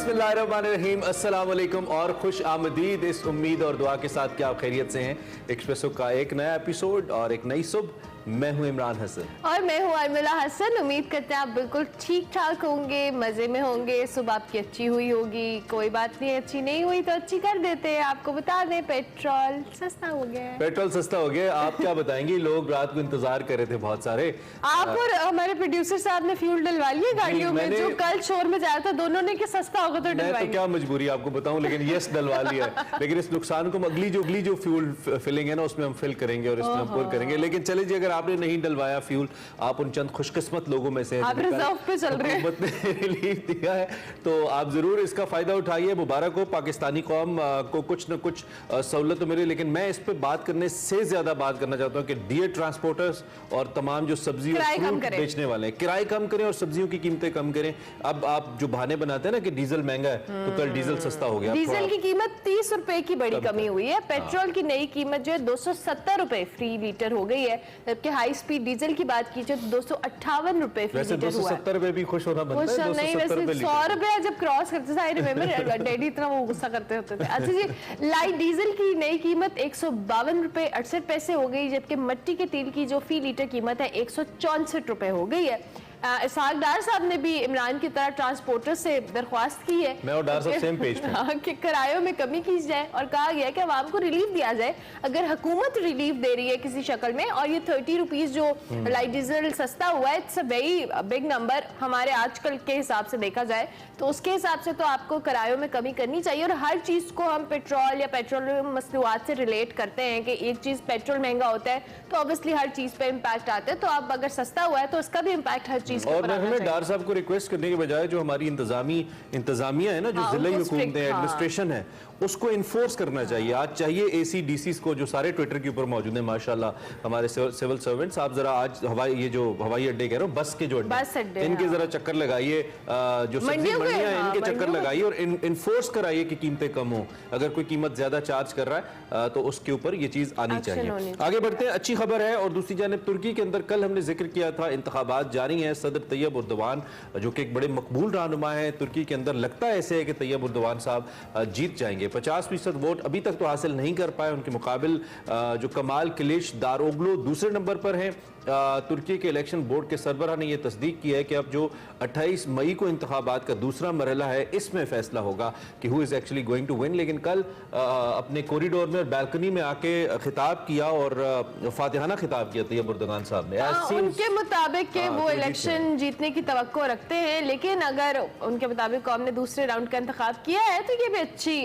बिस्मिल्लाहिर्रहमानिर्रहीम, अस्सलाम वालेकुम और खुश आमदीद इस उम्मीद और दुआ के साथ कि आप खैरियत से हैं। एक्सप्रेसो का एक नया एपिसोड और एक नई सुबह। मैं हूं इमरान हसन और मैं हूं अर्मिला हसन। उम्मीद करते हैं आप बिल्कुल ठीक ठाक होंगे, मजे में होंगे। सुबह आपकी अच्छी हुई होगी, कोई बात नहीं, अच्छी नहीं हुई तो अच्छी कर देते हैं। आपको बता दें पेट्रोल सस्ता हो गया है। पेट्रोल सस्ता हो गया। आप क्या बताएंगी, लोग रात को इंतजार कर रहे थे बहुत सारे। आप और हमारे प्रोड्यूसर साहब ने फ्यूल डलवा लिया गाड़ियों में, जो कल शोर में जाया था। दोनों ने कि सस्ता होगा तो डलवाएंगे। तो क्या मजबूरी आपको बताऊं, लेकिन यस डलवा लिया है। लेकिन इस नुकसान को अगली जो फ्यूल फिलिंग है ना, उसमें हम फिल करेंगे और इसमें हम पूर करेंगे। लेकिन चले जी, अगर आपने नहीं डलवाया फ्यूल, आप उन चंद खुशकिस्मत लोगों में से आप रिजर्व पे चल रहे हैं, हुकूमत ने रिलीफ दिया है, तो आप जरूर इसका फायदा उठाइए। मुबारक हो, पाकिस्तानी कौम को कुछ न कुछ सहूलत तो मिले। लेकिन मैं इस पे बात करने से ज्यादा बात करना चाहता हूं कि डियर ट्रांसपोर्टर्स और तमाम जो सब्जी और फ्रूट बेचने वाले हैं, किराए कम करें और सब्जियों की कीमतें कम करें। अब आप जो बहाने बनाते हैं ना कि डीजल महंगा है, तो कल डीजल सस्ता हो गया। डीजल की कीमत 30 रुपए की बड़ी कमी हुई है। पेट्रोल की नई कीमत जो है 270 रुपए फी लीटर हो गई है, जबकि हाई स्पीड डीजल की बात कीजिए तो 258 रुपए फी लीटर हुआ है। 270 रुपए भी खुश होना बनता है। नहीं, वैसे 100 रुपए जब क्रॉस करते थे, आई रिमेंबर डैडी इतना वो गुस्सा करते होते थे। अच्छा जी, लाइट डीजल की नई कीमत 152 रुपए 68 पैसे हो गई, जबकि मिट्टी के तेल की जो फी लीटर कीमत है 164 रुपए हो गई है। इसहाक डार साहब ने भी इमरान की तरह ट्रांसपोर्टर से दरख्वास्त की है, मैं और डार साहब सेम पेज पे, कि किरायों में कमी की जाए और कहा गया है कि आवाम को रिलीफ दिया जाए। अगर हुकूमत रिलीफ दे रही है किसी शक्ल में, और ये 30 रुपीज जो लाइट डीजल सस्ता हुआ है, it's a very big number हमारे आजकल के हिसाब से देखा जाए, तो उसके हिसाब से तो आपको किरायों में कमी करनी चाहिए। और हर चीज को हम पेट्रोल या पेट्रोलियम मसनूआत से रिलेट करते हैं कि एक चीज पेट्रोल महंगा होता है तो ऑब्वियसली हर चीज पे इम्पैक्ट आता है, तो अब अगर सस्ता हुआ है तो उसका भी इम्पैक्ट हर चीज। और मैं हमें डार साहब को रिक्वेस्ट करने के बजाय जो हमारी इंतजामिया है ना, जो जिला हुकूमत है, एडमिनिस्ट्रेशन है, उसको इन्फोर्स करना चाहिए। आज चाहिए एसी डीसीस को, जो सारे ट्विटर के ऊपर मौजूद है माशाल्लाह हमारे सिविल सर्वेंट्स। आप जरा आज ये जो हवाई अड्डे कह रहे हो, बस के जो अड्डे, इनके जरा चक्कर लगाइए, जो सब्जी मंडियां हैं इनके चक्कर लगाइए और इन्फोर्स कराइए कि कीमतें कम हो। अगर कोई कीमत ज्यादा चार्ज कर रहा है तो उसके ऊपर ये चीज आनी चाहिए। आगे बढ़ते हैं, अच्छी खबर है। और दूसरी जानिब तुर्की के अंदर कल हमने जिक्र किया था, इंतखाबात जारी हैं। सदर तैयब उर्दवान जो कि एक बड़े मकबूल रहनुमा है तुर्की के अंदर, लगता है ऐसे है कि तैयब उर्दवान साहब जीत जाएंगे। 50% वोट अभी तक तो हासिल नहीं कर पाए। उनके मुकाबिल जो कमाल किलिश दारोगलू दूसरे नंबर पर हैं। तुर्की के इलेक्शन बोर्ड के सरबराह ने यह तस्दीक की है कि अब जो 28 मई को इंतखाबात का दूसरा मरहला है, इसमें फैसला होगा कि who is actually going to win. लेकिन कल अपने कॉरिडोर में और बैल्कनी में आके खिताब किया और फातिहाना खिताब किया तैयब उर्दवान साहब ने। उनके मुताबिक के वो इलेक्शन जीतने की तवक्को रखते हैं, लेकिन अगर उनके मुताबिक कौम ने दूसरे राउंड का इंतखाब किया है तो ये भी अच्छी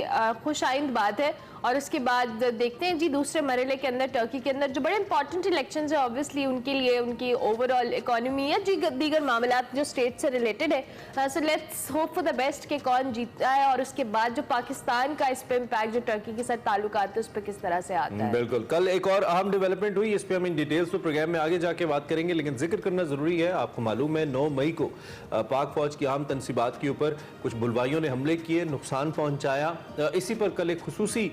खुश आइंद बात है। और उसके बाद देखते हैं जी दूसरे मरहले के अंदर टर्की के अंदर जो बड़े इंपॉर्टेंट इलेक्शंस है ऑब्वियसली उनके लिए, उनकी ओवरऑल इकोनॉमी या दीगर मामलात जो स्टेट से रिलेटेड है। So let's hope for the best कि कौन जीतता है, और उसके बाद जो पाकिस्तान का इस पे इम्पैक्ट जो टर्की के साथ ताल्लुकात है उस पर किस तरह से आता है। बिल्कुल, कल एक और अहम डेवलपमेंट हुई, इस पे हम इन डिटेल्स तो प्रोग्राम में आगे जाके बात करेंगे। लेकिन जिक्र करना जरूरी है, आपको मालूम है 9 मई को पाक फौज की अहम तनसीबात के ऊपर कुछ बुलवाइयों ने हमले किए, नुकसान पहुंचाया। इसी पर कल एक खुसूसी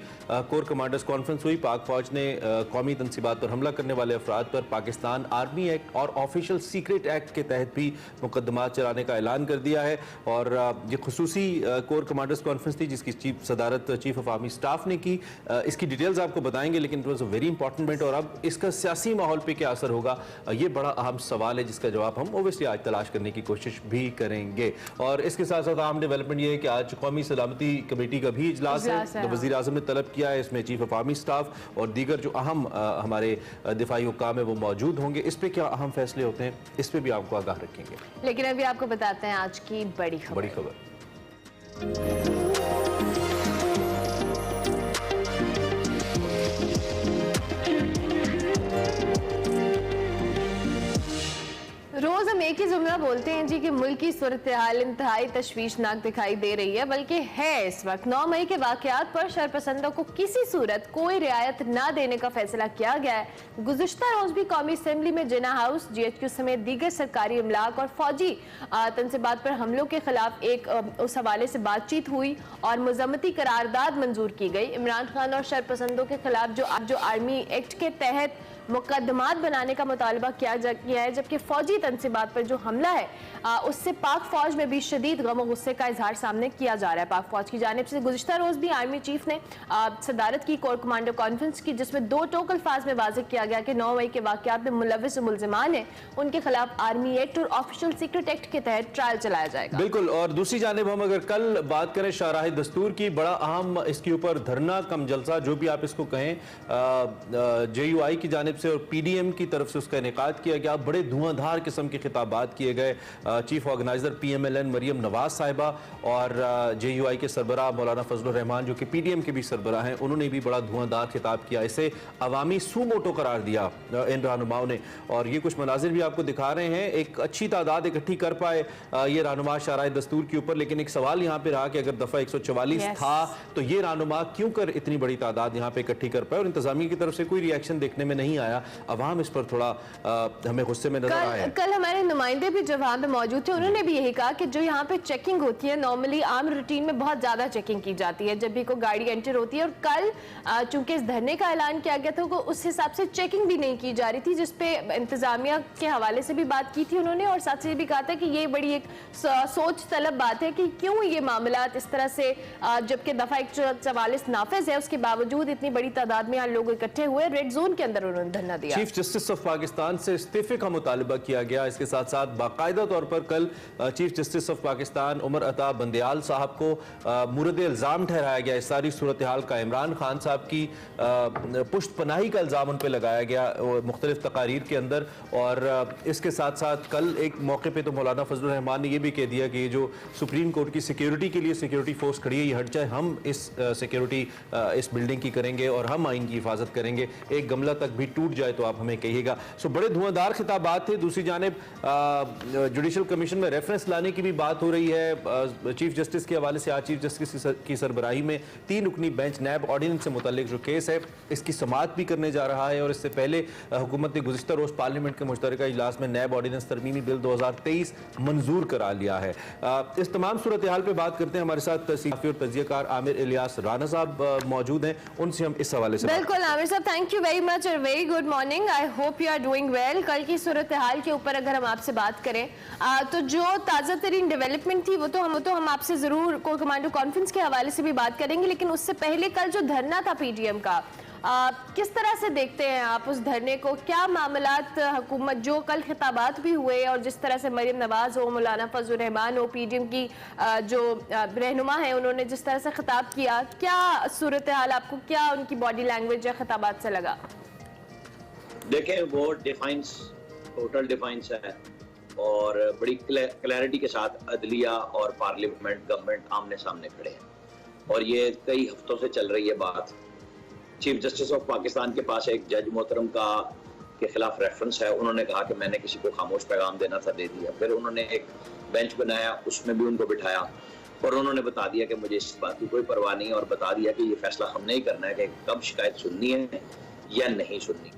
कोर कमांडर्स कॉन्फ्रेंस हुई। पाक फौज ने कौमी तनसीबात पर हमला करने वाले अफराद पर पाकिस्तान आर्मी एक्ट और ऑफिशियल सीक्रेट एक्ट के तहत भी मुकदमा चलाने का ऐलान कर दिया है। और ये खुसूसी कोर कमांडर्स कॉन्फ्रेंस थी जिसकी सदारत चीफ ऑफ आर्मी स्टाफ ने की। इसकी डिटेल्स आपको बताएंगे, लेकिन it was a very important minute. और अब इसका सियासी माहौल पर क्या असर होगा, ये बड़ा अहम सवाल है जिसका जवाब हम ओबियसली आज तलाश करने की कोशिश भी करेंगे। और इसके साथ साथ अहम डेवलपमेंट ये है कि आज कौमी सलामती कमेटी का भी इजलास है। वज़ीर आज़म ने तलब किया है, इसमें चीफ ऑफ आर्मी स्टाफ और दीगर जो अहम हमारे दिफाई हुक्काम है वो मौजूद होंगे। इस पे क्या अहम फैसले होते हैं, इस पे भी आपको आगाह रखेंगे। लेकिन अभी आपको बताते हैं आज की बड़ी खबर। रोज हम एक ही जुमला बोलते हैं जी कि मुल्क की सूरत हाल इंतहाई तशवीशनाक दिखाई दे रही है, बल्कि है इस वक्त। 9 मई के वाकयात पर शरपसंदों को किसी सूरत कोई रियायत ना देने का फैसला किया गया है। गुज़िश्ता रोज भी कौमी असेंबली में जिना हाउस, GHQ समेत दीगर सरकारी इमलाक और फौजी तनसीबात पर हमलों के खिलाफ एक उस हवाले से बातचीत हुई और मुज़म्मती करारदाद मंजूर की गई। इमरान खान और शरपसंदों के खिलाफ जो आर्मी एक्ट के तहत मुकदमात बनाने का मुतालबा किया है, जबकि फौजी तंसीबात पर जो हमला है उससे पाक फौज में भी शदीद गम और गुस्से का इजहार सामने किया जा रहा है। पाक फौज की जानिब से गुज़िश्ता रोज भी आर्मी चीफ ने सदारत की कोर कमांडर कॉन्फ्रेंस की, जिसमें 2 टोक अल्फाज में वाज़ेह किया गया कि 9 मई के वाक़यात में मुलव्विस मुल्ज़िमान हैं उनके खिलाफ आर्मी एक्ट और ऑफिशियल सीक्रेट एक्ट के तहत ट्रायल चलाया जाएगा। बिल्कुल। और दूसरी जानिब हम अगर कल बात करें शाहराह दस्तूर की, बड़ा अहम इसके ऊपर धरना कम जलसा जो भी आप इसको कहें JUI की जानिब से और PDM की तरफ से उसका इनेकाद किया गया। बड़े धुआंधार किस्म के खिताबात किए गए। Chief organiser PMLN Maryam Nawaz साहिबा और JUI के सरबराह मौलाना फजलुर रहमान जो कि PDM के भी सरबराह हैं, उन्होंने भी बड़ा धुआंधार खिताब किया। इसे अवामी सूमोटो करार दिया इन रहनुमाओं ने, और ये कुछ मनाजिर भी आपको दिखा रहे हैं। एक अच्छी तादाद इकट्ठी कर पाए ये रहनुमा शाहराह दस्तूर के ऊपर, लेकिन एक सवाल यहाँ पे रहा कि अगर दफा 144 था तो ये रहनुमा क्यों कर इतनी बड़ी तादाद यहाँ पे इकट्ठी कर पाए, और इंतजामिया की तरफ से कोई रिएक्शन देखने में नहीं आया। अवाम इस पर थोड़ा हमें गुस्से में नजर आया। कल हमारे नुमाइंदे भी जब वहां पे मौजूद थे, उन्होंने भी यही कहा कि जो यहाँ पे चेकिंग होती है, नॉर्मली आम रूटीन में बहुत ज्यादा चेकिंग की जाती है जब भी कोई गाड़ी एंटर होती है, और कल चूंकि इस धरने का ऐलान किया गया था तो उस हिसाब से चेकिंग भी नहीं की जा रही थी, जिसपे इंतजामिया के हवाले से भी बात की थी उन्होंने, और साथ से भी कहा था कि ये बड़ी एक सोच तलब बात है कि क्यों ये मामलात इस तरह से, जबकि दफा 144 नाफिज है उसके बावजूद इतनी बड़ी तादाद में यहाँ लोग इकट्ठे हुए। रेड जोन के अंदर उन्होंने धरना दिया। चीफ जस्टिस ऑफ पाकिस्तान से इस्तीफे का मुतालबा किया गया। इसके साथ साथ बाकायदा तौर पर कल chief justice of Pakistan Umar Ata Bandial साहब को मुरद इल्जाम ठहराया गया इस सारी सूरत हाल का। इमरान खान साहब की पुश्त पनाही का इल्जाम उन पर लगाया गया मुख्तलिफ तकारीर के अंदर, और इसके साथ साथ कल एक मौके पर तो मौलाना फजलुर रहमान ने यह भी कह दिया कि ये जो सुप्रीम कोर्ट की सिक्योरिटी के लिए सिक्योरिटी फोर्स खड़ी है ये हट जाए, हम इस सिक्योरिटी इस बिल्डिंग की करेंगे और हम आइन की हिफाजत करेंगे, एक गमला तक भी टूट जाए तो आप हमें कहिएगा। सो बड़े धुआंधार खिताबात थे। दूसरी जानिब जुडिशल कमीशन में रेफरेंस लाने की भी बात हो रही है चीफ जस्टिस के हवाले से। आज चीफ जस्टिस की सरबराही में 3 रुकनी बेंच नैब ऑर्डिनेंस से मुतालिक जो केस है इसकी समाअत भी करने जा रहा है, और इससे पहले हुकूमत ने गुज़िश्ता रोज पार्लियामेंट के मुश्तरका इजलास में नैब ऑर्डिनेंस तरमीमी बिल 2023 मंजूर करा लिया है। इस तमाम सूरत हाल पर बात करते हैं। हमारे साथ सहाफ़ी और तज़कियाकार आमिर इलियास राना साहब मौजूद हैं, उनसे हम इस हवाले से। बिल्कुल आमिर साहब, थैंक यू वेरी मच और very good morning. I hope you are doing well. कल की सूरत हाल के ऊपर अगर हम आपसे बात करें तो जो ताज़ा तरीन डेवलपमेंट थी वो तो हम आपसे जरूर कोर कमांडर कॉन्फ्रेंस के हवाले से भी बात करेंगे, लेकिन उससे पहले कल जो धरना था PDM का, किस तरह से देखते हैं आप उस धरने को? क्या मामलात हुकूमत जो कल खिताबात भी हुए और जिस तरह से मरियम नवाज हो, मौलाना फजलुर रहमान हो, PDM की जो रहनुमा है उन्होंने जिस तरह से खिताब किया, क्या सूरत हाल आपको, क्या उनकी बॉडी लैंग्वेज या खिताबात से लगा? देखें, वो डिफाइंस टोटल डिफाइंस है और बड़ी क्लैरिटी के साथ अदलिया और पार्लियामेंट गवर्नमेंट आमने सामने खड़े हैं, और ये कई हफ्तों से चल रही है बात। चीफ जस्टिस ऑफ पाकिस्तान के पास एक जज मोहतरम के खिलाफ रेफरेंस है, उन्होंने कहा कि मैंने किसी को खामोश पैगाम देना था, दे दिया। फिर उन्होंने एक बेंच बनाया, उसमें भी उनको बिठाया और उन्होंने बता दिया कि मुझे इस बात की कोई परवाह नहीं, और बता दिया कि ये फैसला हमने ही करना है कि कब शिकायत सुननी है या नहीं सुननी।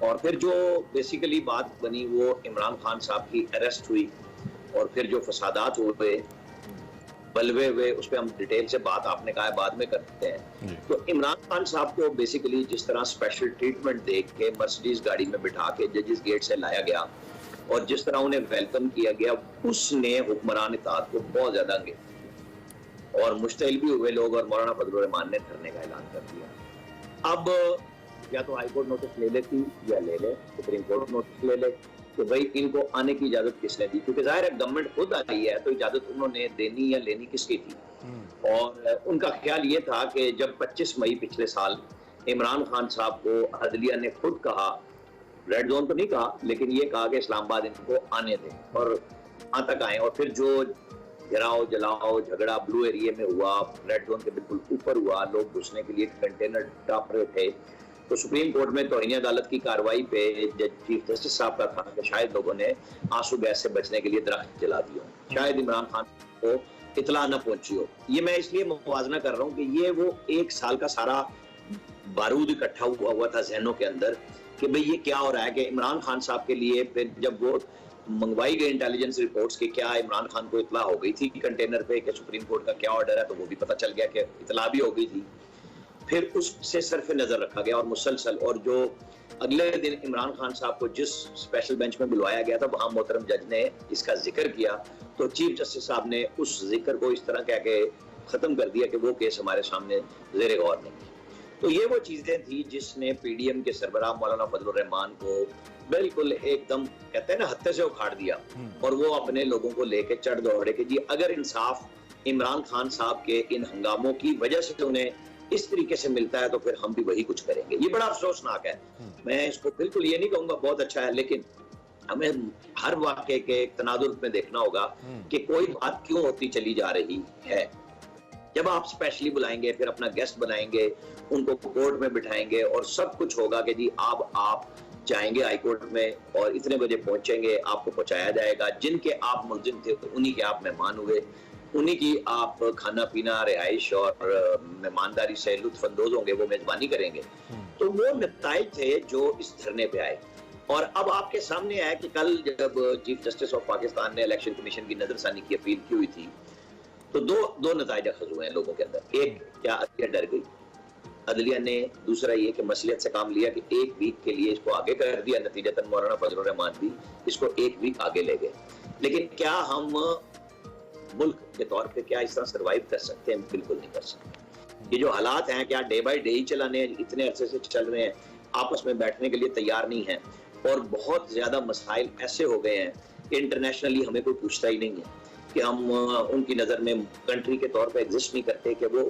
और फिर जो बेसिकली बात बनी वो इमरान खान साहब की अरेस्ट हुई, और फिर जो फसादात हुए, बलवे हुए, उस पर हम डिटेल से बात, आपने कहा है बाद में करते हैं। तो इमरान खान साहब को बेसिकली जिस तरह स्पेशल ट्रीटमेंट देख के मर्सिडीज गाड़ी में बिठा के जजेस गेट से लाया गया और जिस तरह उन्हें वेलकम किया गया, उसने हुक्मरान इत्तेहाद को बहुत ज्यादा अंगे, और मुश्तइल भी हुए लोग, और मौलाना फजलुर रहमान ने धरने का ऐलान कर दिया। अब या तो हाई कोर्ट नोटिस ले लेती या ले ले, सुप्रीम कोर्ट नोटिस ले ले कि भाई इनको आने की इजाजत किसने दी, क्योंकि जाहिर है गवर्नमेंट खुद आई है तो इजाजत उन्होंने देनी या लेनी किसकी थी। और उनका ख्याल ये था कि जब 25 मई पिछले साल इमरान खान साहब को अदलिया ने खुद कहा, रेड जोन तो नहीं कहा लेकिन ये कहा कि इस्लामाबाद इनको आने दें और वहां तक आए, और फिर जो घेराव जलाओ झगड़ा ब्लू एरिया में हुआ, रेड जोन के बिल्कुल ऊपर हुआ, लोग घुसने के लिए कंटेनर टाप रहे थे, तो सुप्रीम कोर्ट में तौहीन अदालत की कार्रवाई पे चीफ जस्टिस साहब का था कि शायद लोगों ने आंसू गैस से बचने के लिए दरख्त जला दिया, शायद इमरान खान को इतला न पहुंची हो। ये मैं इसलिए मुवाजना कर रहा हूँ कि ये वो 1 साल का सारा बारूद इकट्ठा हुआ था जहनों के अंदर कि भाई ये क्या हो रहा है, कि इमरान खान साहब के लिए फिर जब वो मंगवाई गई इंटेलिजेंस रिपोर्ट्स के क्या इमरान खान को इतला हो गई थी कंटेनर पे कि सुप्रीम कोर्ट का क्या ऑर्डर है, तो वो भी पता चल गया कि इतला भी हो गई थी। फिर उससे सरफ नजर रखा गया और मुसलसल, और जो अगले दिन इमरान खान साहब को जिस स्पेशल बेंच में बुलवाया गया था वहां मोहतरम जज ने इसका जिक्र किया, तो चीफ जस्टिस साहब ने उस जिक्र को इस तरह कह के खत्म कर दिया कि वो केस हमारे सामने ज़ेरे गौर नहीं है। तो ये वो चीजें थी जिसने पीडीएम के सरबराह मौलाना फजलुर रहमान को बिल्कुल एकदम कहते हैं ना हत्थे से उखाड़ दिया, और वो अपने लोगों को लेके चढ़ दौड़े कि जी अगर इंसाफ इमरान खान साहब के इन हंगामों की वजह से उन्हें इस तरीके से मिलता है तो फिर हम भी वही कुछ करेंगे। ये बड़ा अफसोसनाक है। मैं इसको बिल्कुल ये नहीं कहूंगा बहुत अच्छा है, लेकिन हमें हर वाक़े के तनादुर में देखना होगा कि कोई बात क्यों होती चली जा रही है। जब आप स्पेशली बुलाएंगे, फिर अपना गेस्ट बनाएंगे, उनको कोर्ट में बिठाएंगे और सब कुछ होगा कि जी अब आप जाएंगे हाई कोर्ट में और इतने बजे पहुंचेंगे, आपको पहुंचाया जाएगा, जिनके आप मुलजिम थे उन्हीं के आप मेहमान हुए, उन्हीं की आप खाना पीना, रिहाइश और मेहमानदारी से लुत्फानंदोज होंगे, वो मेजबानी करेंगे। तो वो नताइज थे जो इस धरने पे आए। और अब आपके सामने आया कि कल जब चीफ जस्टिस ऑफ पाकिस्तान ने इलेक्शन कमीशन की नजरसानी की अपील की हुई थी, तो दो नताइज अखज़ हुए हैं लोगों के अंदर। एक, क्या अदलिया डर गई अदलिया ने, दूसरा ये कि मसलियत से काम लिया कि एक वीक के लिए इसको आगे कर दिया, नतीजतन मौलाना फजलुर रहमान भी इसको एक वीक आगे ले गए। लेकिन क्या हम मुल्क के तौर पे क्या इस तरह सर्वाइव कर सकते हैं? बिल्कुल नहीं कर सकते। ये जो हालात हैं, क्या डे बाय डे ही चलाने हैं, इतने अरसे से चल रहे हैं, आपस में बैठने के लिए तैयार नहीं है, और बहुत ज्यादा मसाइल ऐसे हो गए हैं कि इंटरनेशनली हमें कोई पूछता ही नहीं है कि हम उनकी नजर में कंट्री के तौर पे एग्जिस्ट नहीं करते, कि वो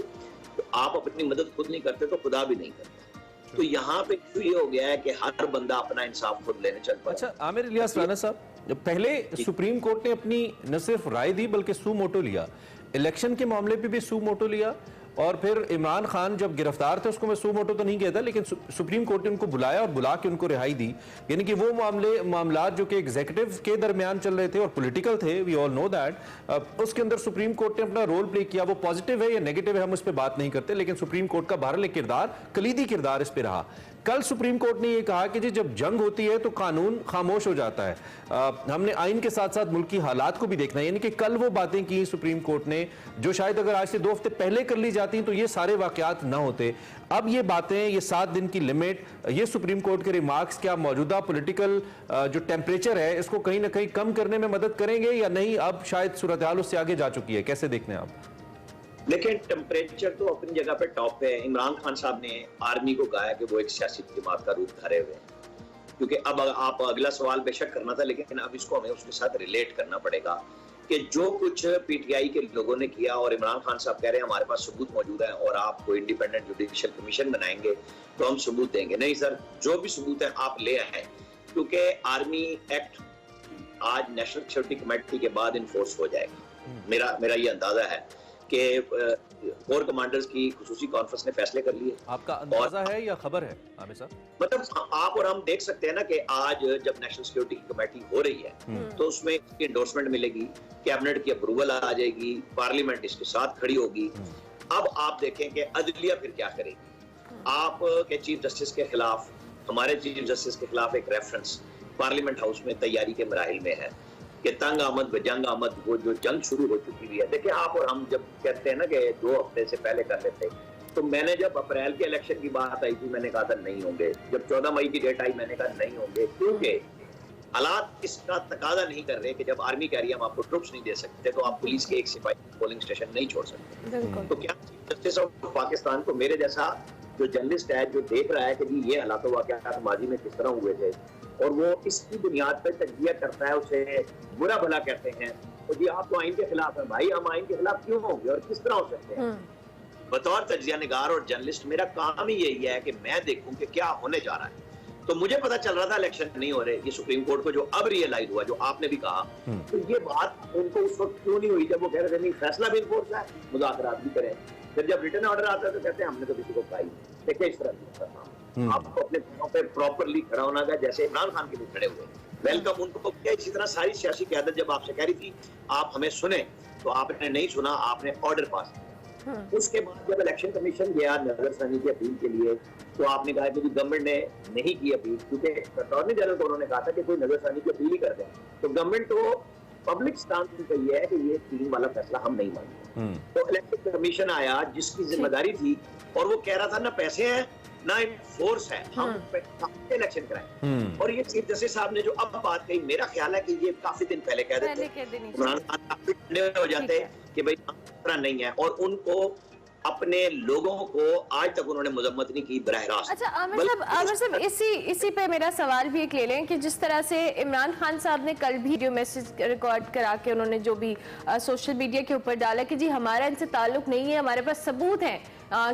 तो आप अपनी मदद खुद नहीं करते तो खुदा भी नहीं करता। तो यहाँ पे ये हो गया है कि हर बंदा अपना इंसाफ खुद लेने चल पड़ा। अच्छा आमिर इलियास राना साहब, पहले सुप्रीम कोर्ट ने अपनी न सिर्फ राय दी बल्कि सू मोटो लिया, इलेक्शन के मामले पे भी सू मोटो लिया, और फिर इमरान खान जब गिरफ्तार थे उसको मैं सू मोटो तो नहीं कहता, लेकिन सुप्रीम कोर्ट ने उनको बुलाया और बुला के उनको रिहाई दी। यानी कि वो मामलात जो कि एग्जीक्यूटिव के दरमियान चल रहे थे और पॉलिटिकल थे, वी ऑल नो दैट, उसके अंदर सुप्रीम कोर्ट ने अपना रोल प्ले किया। वो पॉजिटिव है या नेगेटिव है हम उस पर बात नहीं करते, लेकिन सुप्रीम कोर्ट का बहरहाल एक किरदार, कलीदी किरदार इस पर रहा। कल सुप्रीम कोर्ट ने यह कहा कि जी जब जंग होती है तो कानून खामोश हो जाता है, हमने आइन के साथ साथ मुल्क की हालात को भी देखना है। यानी कि कल वो बातें की सुप्रीम कोर्ट ने जो शायद अगर आज से 2 हफ्ते पहले कर ली जाती तो ये सारे वाकयात ना होते। अब ये बातें, ये 7 दिन की लिमिट, ये सुप्रीम कोर्ट के रिमार्क्स क्या मौजूदा पॉलिटिकल जो टेम्परेचर है इसको कहीं ना कहीं कम करने में मदद करेंगे या नहीं? अब शायद सूरत हाल उससे आगे जा चुकी है, कैसे देखते हैं आप? लेकिन टेम्परेचर तो अपनी जगह पे टॉप पे है। इमरान खान साहब ने आर्मी को कहा कि वो एक सियासी जमात का रूप धारे हुए हैं, क्योंकि अब आप अगला सवाल बेशक करना था, लेकिन अब इसको हमें उसके साथ रिलेट करना पड़ेगा कि जो कुछ पीटीआई के लोगों ने किया, और इमरान खान साहब कह रहे हैं हमारे पास सबूत मौजूद है और आपको इंडिपेंडेंट जुडिशियल कमीशन बनाएंगे तो हम सबूत देंगे। नहीं सर, जो भी सबूत है आप ले आए, क्योंकि आर्मी एक्ट आज नेशनल सिक्योरिटी कमेटी के बाद इन्फोर्स हो जाएगा। मेरा ये अंदाजा है कि कोर कमांडर्स की खुसूसी कॉन्फ्रेंस ने फैसले कर लिए। आपका अंदाजा है या खबर है आमिर साहब? मतलब आप और हम देख सकते हैं ना कि आज जब नेशनल सिक्योरिटी की कमेटी हो रही है तो उसमें इसकी एंडोर्समेंट मिलेगी, कैबिनेट की अप्रूवल आ जाएगी, पार्लियामेंट इसके साथ खड़ी होगी। अब आप देखें कि अदलिया फिर क्या करेगी। आप के चीफ जस्टिस के खिलाफ, हमारे चीफ जस्टिस के खिलाफ एक रेफरेंस पार्लियामेंट हाउस में तैयारी के मराहिल में है कि तंग आमद बजंग आमद, वो जो जंग शुरू हो चुकी हुई है। देखिए आप और हम जब कहते हैं ना कि 2 हफ्ते से पहले कर लेते, तो मैंने जब अप्रैल के इलेक्शन की बात आई थी मैंने कहा था नहीं होंगे, जब 14 मई की डेट आई मैंने कहा नहीं होंगे, क्योंकि हालात इसका तकाजा नहीं कर रहे कि जब आर्मी कह रही है हम आपको ट्रुप्स नहीं दे सकते तो आप पुलिस के एक सिपाही पोलिंग स्टेशन नहीं छोड़ सकते। तो क्या चीफ जस्टिस ऑफ पाकिस्तान को मेरे जैसा जो जर्नलिस्ट है जो देख रहा है कि जी ये हालात वाकयात माजी में किस तरह हुए थे और वो इसकी बुनियाद पर तजजिया करता है, उसे बुरा भला कहते हैं, तो जी आप तो आइन के खिलाफ हैं। भाई हम आइन के खिलाफ क्यों होंगे और किस तरह हो सकते हैं? बतौर तजजिया निगार और जर्नलिस्ट मेरा काम ही यही है कि मैं देखूं कि क्या होने जा रहा है। तो मुझे पता चल रहा था इलेक्शन नहीं हो रहे, ये सुप्रीम कोर्ट को जो अब रियलाइज हुआ, जो आपने भी कहा, तो ये बात उनको उस वक्त क्यों नहीं हुई जब वो कह रहे थे नहीं फैसला भी इन्फोर्स है, मुज़ाकरात भी करें। फिर जब रिटर्न ऑर्डर आता है तो कहते हैं हमने तो किसी को कहा ही नहीं। देखिए इस तरह नहीं करना, आपको अपने पैरों पे प्रॉपरली खड़ा होना है, जैसे इमरान खान के लिए खड़े हुए। वेलकम उनको किया। इसी तरह सारी सियासी क़यादत जब आपसे कह रही थी आप हमें सुने, तो आपने नहीं सुना, आपने ऑर्डर पास किया। उसके बाद जब इलेक्शन कमीशन गया नजरसानी की अपील के लिए, तो आपने कहा कि गवर्नमेंट ने नहीं की अपील, क्योंकि अटॉर्नी जनरल को उन्होंने कहा था कि कोई नजरसानी की अपील ही कर दें। तो गवर्नमेंट तो पब्लिक स्टांस उनका ये है कि ये टीम वाला फैसला हम नहीं मानते। तो इलेक्शन कमीशन आया जिसकी जिम्मेदारी थी, और वो कह रहा था ना पैसे हैं ना फोर्स है, हम इलेक्शन कराएं। और ये चीफ जस्टिस साहब ने जो अब बात कही, मेरा ख्याल है कि ये काफी दिन पहले कह देते, इमरान खान काफी ठंडे हो जाते कि भाई तरह नहीं है, और उनको अपने लोगों को आज तक उन्होंने मजम्मत नहीं की बराह रास्त। अच्छा आमिर साहब इसी पे मेरा सवाल भी एक ले लें कि जिस तरह से इमरान खान साहब ने कल भी वीडियो मैसेज रिकॉर्ड करा के उन्होंने जो भी सोशल मीडिया के ऊपर डाला कि जी हमारा इनसे ताल्लुक नहीं है, हमारे पास सबूत हैं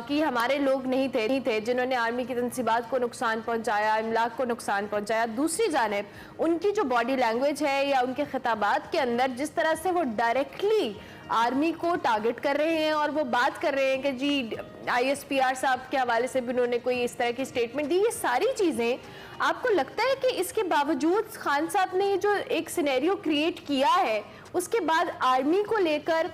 कि हमारे लोग नहीं थे जिन्होंने आर्मी की तंसीबात को नुकसान पहुंचाया, इमलाक को नुकसान पहुंचाया। दूसरी जानिब उनकी जो बॉडी लैंग्वेज है या उनके खिताबात के अंदर जिस तरह से वो डायरेक्टली आर्मी को टारगेट कर रहे हैं और वो बात कर रहे हैं कि जी ISPR साहब के हवाले से भी उन्होंने कोई इस तरह की स्टेटमेंट दी, ये सारी चीज़ें आपको लगता है कि इसके बावजूद खान साहब ने जो एक सिनेरियो क्रिएट किया है उसके बाद आर्मी को लेकर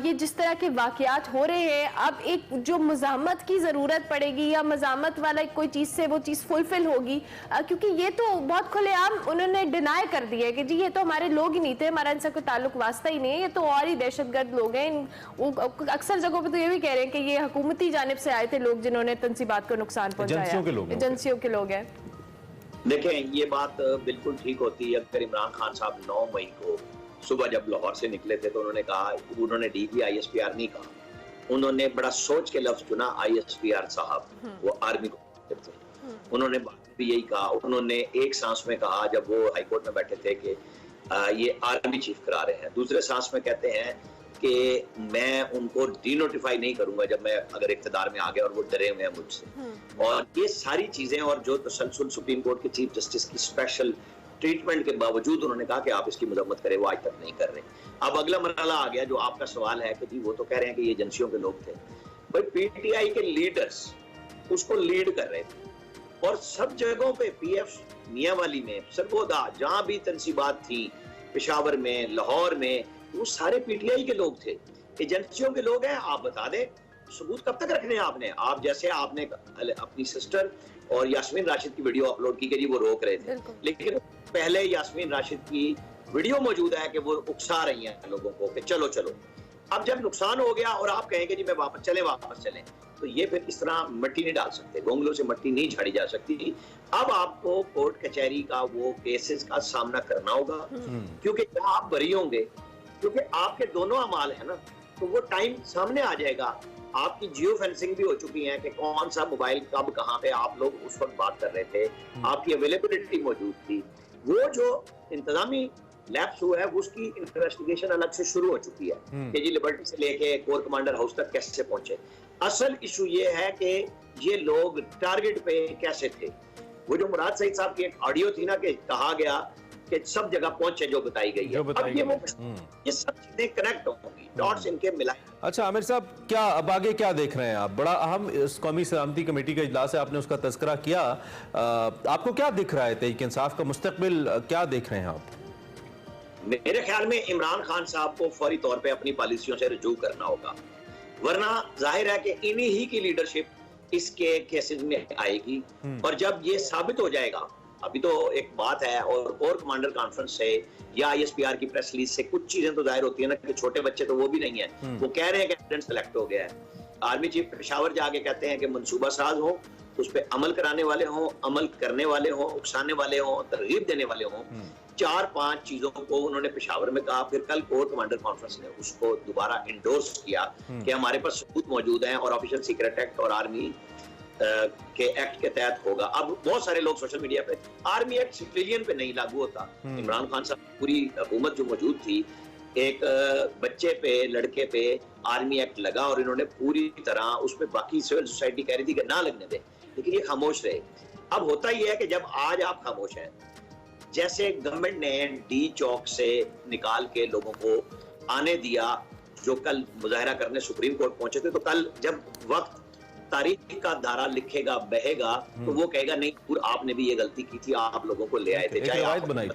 ये जिस तरह के वाकयात हो रहे हैं, अब एक जो मज़ामत की ज़रूरत पड़ेगी या मज़ामत वाला कोई चीज़ से वो चीज़ फुलफिल होगी, क्योंकि ये तो बहुत खुलेआम उन्होंने डिनाई कर दिया है कि जी ये तो हमारे लोग ही नहीं थे, हमारा इनसे कोई ताल्लुक वास्ता ही नहीं है, ये तो और ही दहशतगर्द लोग हैं। वो अक्सर जगहों पर तो ये भी कह रहे हैं कि ये हुकूमती जानिब से आए थे लोग जिन्होंने तंसीबात को नुकसान पहुंचाया, एजेंसियों के लोग हैं। देखें, ये बात बिल्कुल ठीक होती है। अगर इमरान खान साहब 9 मई को सुबह जब लाहौर से निकले थे तो उन्होंने कहा, उन्होंने DG ISPR नहीं कहा, उन्होंने बड़ा सोच के लफ्ज चुना ISPR साहब, वो आर्मी को थे। उन्होंने बात भी यही कहा, उन्होंने एक सांस में कहा जब वो हाईकोर्ट में बैठे थे कि ये आर्मी चीफ करा रहे हैं, दूसरे सांस में कहते हैं कि मैं उनको डीनोटिफाई नहीं करूंगा जब मैं अगर इख्तिदार में आ गया और वो डरे हुए हैं मुझसे। और ये सारी चीजें और जो तसलसल सुप्रीम कोर्ट के चीफ जस्टिस की स्पेशल ट्रीटमेंट के बावजूद उन्होंने कहा कि आप इसकी मजम्मत करें, वो आज तक नहीं कर रहे। अब अगला मरहला आ गया जो आपका सवाल है कि जी वो तो कह रहे हैं कि ये एजेंसियों के लोग थे, भाई PTI के लीडर्स उसको लीड कर रहे थे और सब जगहों पे PF मियांवाली में, सरगोदा, जहां भी तंसीबात थी, पेशावर में, लाहौर में, वो सारे PTI के लोग थे, एजेंसियों के लोग हैं। आप बता दें सबूत कब तक रखने हैं आपने? आप जैसे आपने अपनी सिस्टर और यास्मीन राशिद की वीडियो अपलोड की कि जी वो रोक रहे थे, लेकिन पहले यास्मीन राशिद की वीडियो मौजूद है कि वो उकसा रही हैं लोगों को कि चलो चलो। अब जब नुकसान हो गया और आप कहेंगे जी मैं वापस चलें, तो ये फिर इस तरह मिट्टी नहीं डाल सकते, गोंगलों से मिट्टी नहीं झाड़ी जा सकती। अब आपको कोर्ट कचहरी का वो केसेस का सामना करना होगा, क्योंकि जब आप बरी होंगे, क्योंकि आपके दोनों अमाल है ना, तो वो टाइम सामने आ जाएगा। आपकी जियो फेंसिंग भी हो चुकी है कि कौन सा मोबाइल कब कहां पे आप लोग उस वक्त बात कर रहे थे, आपकी अवेलेबिलिटी मौजूद थी। वो जो इंतजामी लैप्स हुआ है उसकी इन्वेस्टिगेशन अलग से शुरू हो चुकी है कि जी लिबर्टी से लेके कोर कमांडर हाउस तक कैसे पहुंचे। असल इशू ये है कि ये लोग टारगेट पे कैसे थे। वो जो मुराद सईद साहब की एक ऑडियो थी ना कि कहा गया कि सब जगह पहुंचे जो बताई गई है, अब ये सब चीजें कनेक्ट होंगी, डॉट्स इनके मिलाए। अच्छा आमिर साहब, क्या अब आगे क्या देख रहे हैं आप? बड़ा अहम इस कौमी सलामती कमेटी का इजलास है, आपने उसका तज़किरा किया, आपको क्या दिख रहा है तहरीक इंसाफ का मुस्तकबिल क्या देख रहे हैं आप? मेरे ख्याल में इमरान खान साहब को फौरी तौर पे अपनी पॉलिसियों से रजू करना होगा, वरना जाहिर है कि इन्हीं ही की लीडरशिप इसके केसेस में आएगी। और जब ये साबित हो जाएगा, अभी तो एक बात है और कोर कमांडर कॉन्फ्रेंस से या ISPR की प्रेस रिलीज से कुछ चीजें तो जाहिर होती है ना कि छोटे बच्चे तो वो भी नहीं है, वो कह रहे हैं कि एविडेंस कलेक्ट हो गया है। आर्मी चीफ पेशावर जाके कहते हैं कि मंसूबा साज हो, उस पर अमल कराने वाले हों, अमल करने वाले हों, उकसाने वाले हों, तरगीब देने वाले हों। 4-5 चीजों को उन्होंने पेशावर में कहा, फिर कल कोर कमांडर कॉन्फ्रेंस ने उसको दोबारा इंडोर्स किया कि हमारे पास सबूत मौजूद हैं और ऑफिशियल सीक्रेट एक्ट और आर्मी के एक्ट के तहत होगा। अब बहुत सारे लोग सोशल मीडिया पे आर्मी एक्ट सिविलियन पे नहीं लागू होता। इमरान खान साहब पूरी हुकूमत जो मौजूद थी, एक बच्चे पे, लड़के पे आर्मी एक्ट लगा और इन्होंने पूरी तरह उस पर बाकी सिविल सोसाइटी कह रही थी कि ना लगने दे, लेकिन ये खामोश रहे। अब होता ही है कि जब आज आप खामोश हैं, जैसे गवर्नमेंट ने D चौक से निकाल के लोगों को आने दिया जो कल मुजाहरा करने सुप्रीम कोर्ट पहुंचे थे, तो कल जब वक्त तारीख का धारा लिखेगा, बहेगा, तो वो कहेगा नहीं आपने भी ये गलती की थी, आप लोगों को ले आए थे, चाहे आप बनाई।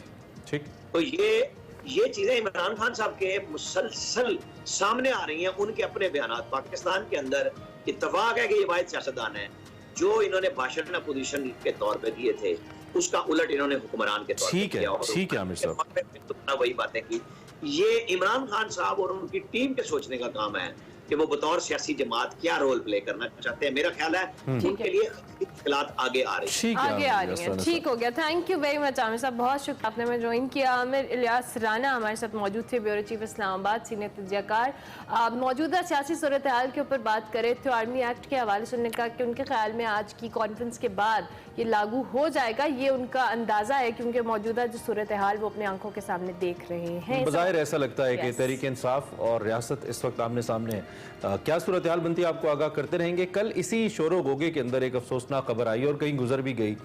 ठीक, तो ये चीजें इमरान खान साहब के मुसलसल सामने आ रही हैं, उनके अपने बयानात। पाकिस्तान के अंदर इत्तफाक है कि ये वाहिद सियासतदान है जो इन्होंने भाषण अपोजिशन के तौर पे दिए थे, उसका उलट इन्होंने हुक्मरान के तौर पे किया। ठीक है आमिर साहब, वही बातें की ये इमरान खान साहब और उनकी टीम के सोचने का काम है कि वो बतौर सियासी जमात क्या रोल प्ले करना चाहते हैं। मेरा ख्याल है उनके लिए मुश्किलात आगे आ रही है, आगे आ रही है। ठीक हो गया, thank you very much Aamir साहब, बहुत शुक्रिया आपने हमें ज्वाइन किया। आमिर इलियास राना हमारे साथ मौजूद थे, ब्यूरो चीफ इस्लामाबाद, सीनियर तज्जियाकार। मौजूदा सियासी सूरत हाल के ऊपर बात करें तो आर्मी एक्ट के हवाले से उन्होंने कहा कि उनके ख्याल में आज की कॉन्फ्रेंस के बाद ये लागू हो जाएगा, ये उनका अंदाजा है क्योंकि मौजूदा जो सूरत हाल वो अपने आंखों के सामने देख रहे हैं। बज़ाहिर ऐसा लगता है कि तहरीक इंसाफ और रियासत इस वक्त आमने सामने है। क्या सूरत हाल बनती है आपको आगाह करते रहेंगे। कल इसी शोरो गोगे के अंदर एक अफसोसनाक खबर आई और कहीं गुजर भी गई।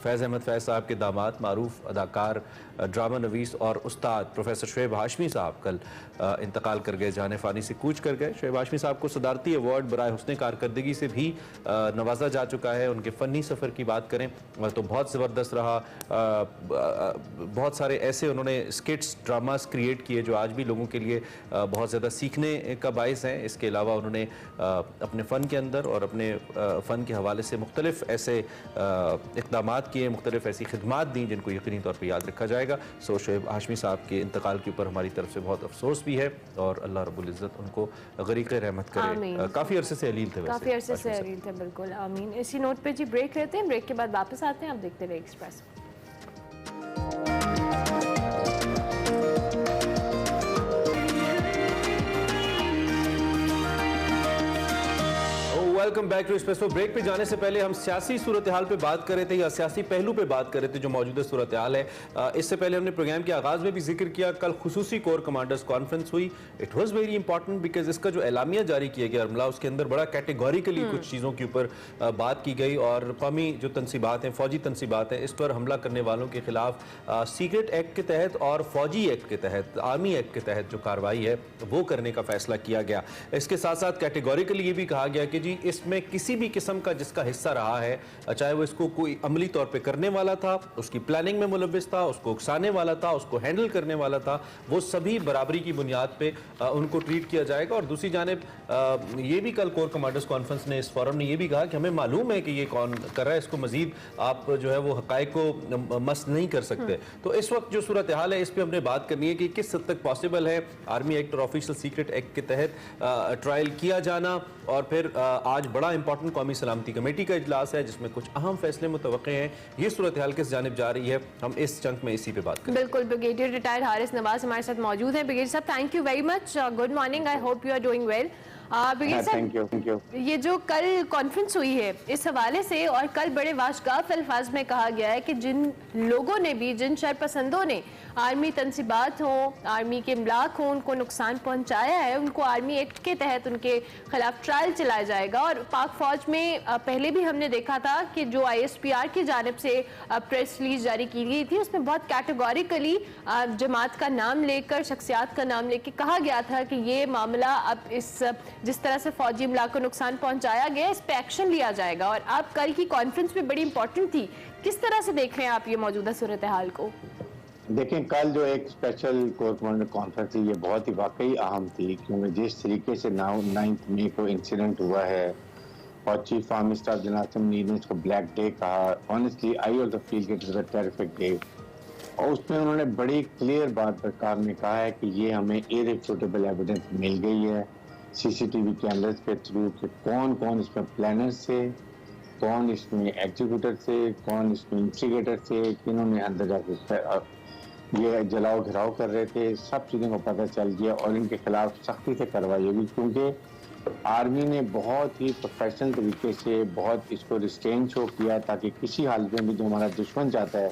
फैज़ अहमद फैज़ साहब के दामाद, मारूफ अदाकार, ड्रामा नवीस और उस्ताद प्रोफेसर शुएब हाशमी साहब कल इंतकाल कर गए, जाने फानी से कूच कर गए। शुएब हाशमी साहब को सदारती अवार्ड बराए हुस्ने कारकर्दगी से भी नवाजा जा चुका है। उनके फ़नी सफ़र की बात करें तो बहुत ज़बरदस्त रहा। बहुत सारे ऐसे उन्होंने स्किट्स, ड्रामास क्रिएट किए जो आज भी लोगों के लिए बहुत ज़्यादा सीखने का बायस हैं। इसके अलावा उन्होंने अपने फ़न के अंदर और अपने फ़न के हवाले से मुख्तलिफ ऐसे इक़दामात किए, मुख्तलिफ ऐसी खिदमात दी जिनको यकीनी तौर पर याद रखा जाएगा। सो शुएब हाशमी साहब के इंतकाल के ऊपर हमारी तरफ से बहुत अफसोस भी है और अल्लाह रब्बुल इज़्ज़त उनको गरीक़ रहमत करे। काफ़ी अरसे से अलील थे, काफ़ी अरसे से अलील थे, बिल्कुल आमीन। इसी नोट पे जी ब्रेक लेते हैं, ब्रेक के बाद वापस आते हैं। आप देखते रहे Express. Welcome back to Expresso. Break पे जाने से पहले हम सियासी सूरत हाल पे बात कर रहे थे या सियासी पहलू पे बात कर रहे थे जो मौजूदा सूरत हाल है। इससे पहले हमने प्रोग्राम के आगाज में भी जिक्र किया, कल खुसूसी कोर कमांडर्स कॉन्फ्रेंस हुई। It was very important because इसका जो एलामिया जारी किया गया अमला, उसके अंदर बड़ा कैटेगोरिकली कुछ चीज़ों के ऊपर बात की गई और कौमी जो तनसीबात हैं, फौजी तनसीबात हैं, इस पर हमला करने वालों के खिलाफ सीक्रेट एक्ट के तहत और फौजी एक्ट के तहत, आर्मी एक्ट के तहत जो कार्रवाई है वो करने का फैसला किया गया। इसके साथ साथ कैटेगोरिकली ये भी कहा गया कि जी इसमें किसी भी किस्म का जिसका हिस्सा रहा है, चाहे वो इसको कोई अमली तौर पे करने वाला था, उसकी प्लानिंग में मुलव्विस था, उसको उकसाने वाला था, उसको हैंडल करने वाला था, वो सभी बराबरी की बुनियाद पे उनको ट्रीट किया जाएगा। और दूसरी जानिब ये भी कल कोर कमांडर्स कॉन्फ्रेंस ने, इस फोरम ने ये भी कहा कि हमें मालूम है कि ये कौन कर रहा है, इसको मजीद आप जो है वो हकायक को मस नहीं कर सकते। तो इस वक्त जो सूरत हाल है इस पर हमने बात करनी है कि किस हद तक पॉसिबल है आर्मी एक्ट और ऑफिशियल सीक्रेट एक्ट के तहत ट्रायल किया जाना। और फिर आज बड़ा इंपॉर्टेंट कौमी सलामती कमेटी का इजलास है जिसमें कुछ अहम फैसले मुतवक्के हैं। ये सूरत हाल किस जानिब जा रही है, हम इस चंक में इसी पे बात करें। बिल्कुल, ब्रिगेडियर रिटायर्ड हारिस नवाज हमारे साथ मौजूद हैं। ब्रिगेडियर साहब, thank you very much, good morning, I hope you are doing well. Brigadier साहब, थैंक यू। ये जो कल कॉन्फ्रेंस हुई है इस हवाले से, और कल बड़े वाशगाफ अल्फाज में कहा गया है कि जिन लोगों ने भी, जिन शरपसंदों ने आर्मी तनसीबात हों, आर्मी के इमलाक हों, उनको नुकसान पहुंचाया है, उनको आर्मी एक्ट के तहत उनके खिलाफ ट्रायल चलाया जाएगा। और पाक फौज में पहले भी हमने देखा था कि जो ISPR की जानिब से प्रेस रिलीज जारी की गई थी उसमें बहुत कैटेगोरिकली जमात का नाम लेकर, शख्सियात का नाम लेकर कहा गया था कि ये मामला अब इस जिस तरह से फौजी इमलाक को नुकसान पहुंचाया गया इस पे एक्शन लिया जाएगा। और आप कल की कॉन्फ्रेंस में बड़ी इंपॉर्टेंट थी, किस तरह से देख रहे हैं आप ये मौजूदा सूरत हाल को? देखें, कल जो एक स्पेशल कोर कमांडर कॉन्फ्रेंस थी ये बहुत ही वाकई अहम थी, क्योंकि जिस तरीके से 9 मई को इंसिडेंट हुआ है और चीफ आर्मी स्टाफ जनाब ने इसको ब्लैक डे कहा, honestly I also feel it was a terrific day. और उसमें उन्होंने बड़ी क्लियर बात सरकार ने कहा है कि ये हमें इररिफ्यूटेबल एविडेंस मिल गई है CCTV कैमरेज के थ्रू कि कौन कौन इसमें प्लानर्स थे, कौन इसमें एग्जीक्यूटर थे, कौन इसमें इंस्टिगेटर थे, किन्होंने अंदर जाकर ये जलाओ घिराव कर रहे थे, सब चीज़ों को पता चल गया और इनके खिलाफ सख्ती से कार्रवाई होगी। क्योंकि आर्मी ने बहुत ही प्रोफेशनल तरीके से बहुत इसको रिस्ट्रेन शो किया ताकि किसी हालत में भी जो हमारा दुश्मन चाहता है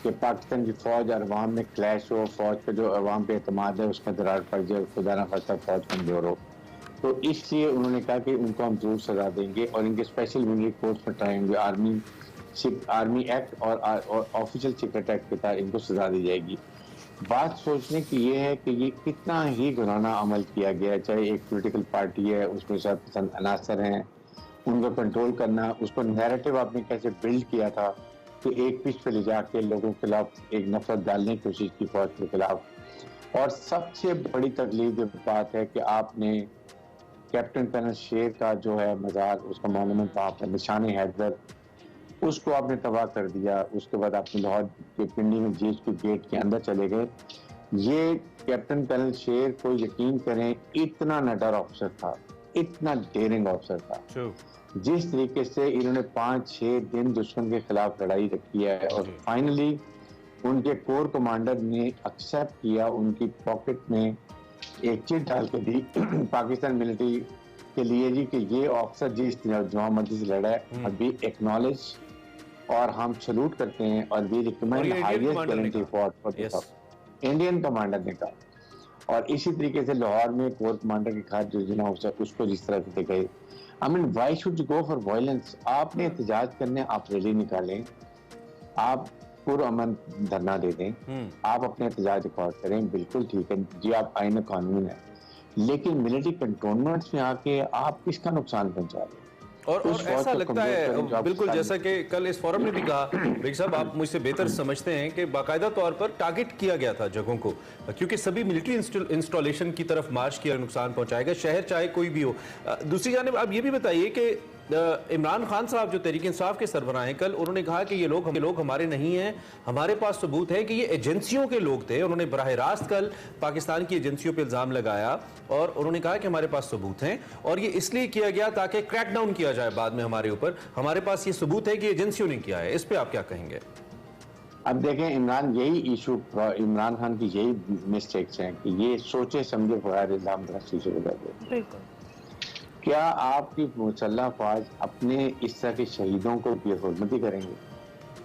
कि पाकिस्तान की फौज और अवाम में क्लैश हो, फौज पे जो अवाम पे एतमाद है उसमें दरार पड़ जाए, खुदा न खास्ता फौज कमजोर हो, तो इसलिए उन्होंने कहा कि उनको हम जरूर सजा देंगे और इनके स्पेशल मिलिट्री कोर्स में ट्राएंगे। आर्मी एक्ट और ऑफिशियल सीक्रेट एक्ट के तहत इनको सजा दी जाएगी। बात सोचने की ये है कि ये कितना ही घिनौना अमल किया गया है, चाहे एक पॉलिटिकल पार्टी है उसमें शरपसंद अनासर हैं, उनको कंट्रोल करना, उसको नैरेटिव आपने कैसे बिल्ड किया था कि एक पिच पे ले जाके लोगों के खिलाफ एक नफरत डालने की कोशिश की फौज के खिलाफ। और सबसे बड़ी तकलीफ ये बात है कि आपने कैप्टन पेनल शेर का जो है मज़ार, उसका मोनूमेंट वहाँ पर निशान हैदर, उसको आपने तबाह कर दिया। उसके बाद आपने लाहौर के पिंडी में जेल के गेट के अंदर चले गए। ये कैप्टन कर्नल शेर को यकीन करें इतना नडर ऑफिसर था, इतना डेयरिंग ऑफिसर था। जिस तरीके से इन्होंने 5-6 दिन दुश्मन के खिलाफ लड़ाई रखी है और फाइनली उनके कोर कमांडर ने एक्सेप्ट किया, उनकी पॉकेट में एक चिट डाल के दी पाकिस्तान मिलिट्री के लिए जी कि ये ऑफिसर जिस जवामंदी से लड़ा है अभी एक्नॉलेज और हम सल्यूट करते हैं और we recommend highest volunteer for Indian commander ने कहा। और इसी तरीके से लाहौर में कोर कमांडर के खास योजना ऑफिसर उसको जिस तरह से गए, I mean why should you go for violence? आपने एहतजाज करने, आप रैली निकालें, आप पुरअमन धरना दे दें, आप अपने एहतजाज रिकॉर्ड करें, बिल्कुल ठीक है जी, आप आईन कानून है, लेकिन मिलिट्री कंटोनमेंट्स में आके आप किसका नुकसान पहुंचा रहे हैं? और ऐसा लगता है बिल्कुल जैसा कि कल इस फोरम में भी कहा रेख साहब, आप मुझसे बेहतर समझते हैं कि बाकायदा तौर पर टारगेट किया गया था जगहों को, क्योंकि सभी मिलिट्री इंस्टॉलेशन की तरफ मार्च किया, नुकसान पहुंचाएगा, शहर चाहे कोई भी हो। दूसरी जानिब आप ये भी बताइए कि इमरान खान साहब जो तहरीक इंसाफ के सरबराह हैं, कल उन्होंने कहा कि ये लोग हमारे नहीं हैं, हमारे पास सबूत है कि ये एजेंसियों के लोग थे। उन्होंने बराह रास्त कल पाकिस्तान की एजेंसियों पर इल्जाम लगाया और उन्होंने कहा कि हमारे पास सबूत हैं और ये इसलिए किया गया ताकि क्रैकडाउन किया जाए बाद में हमारे ऊपर। हमारे पास ये सबूत है कि एजेंसियों ने किया है। इस पर आप क्या कहेंगे? अब देखें इमरान, यही इशू इमरान खान की यही मिस्टेक्स हैं कि ये सोचे समझे बगैर इल्जाम तराशी शुरू कर देते। क्या आपकी मुसल्लह फौज अपने इस तरह के शहीदों को बेहुरमती करेंगे?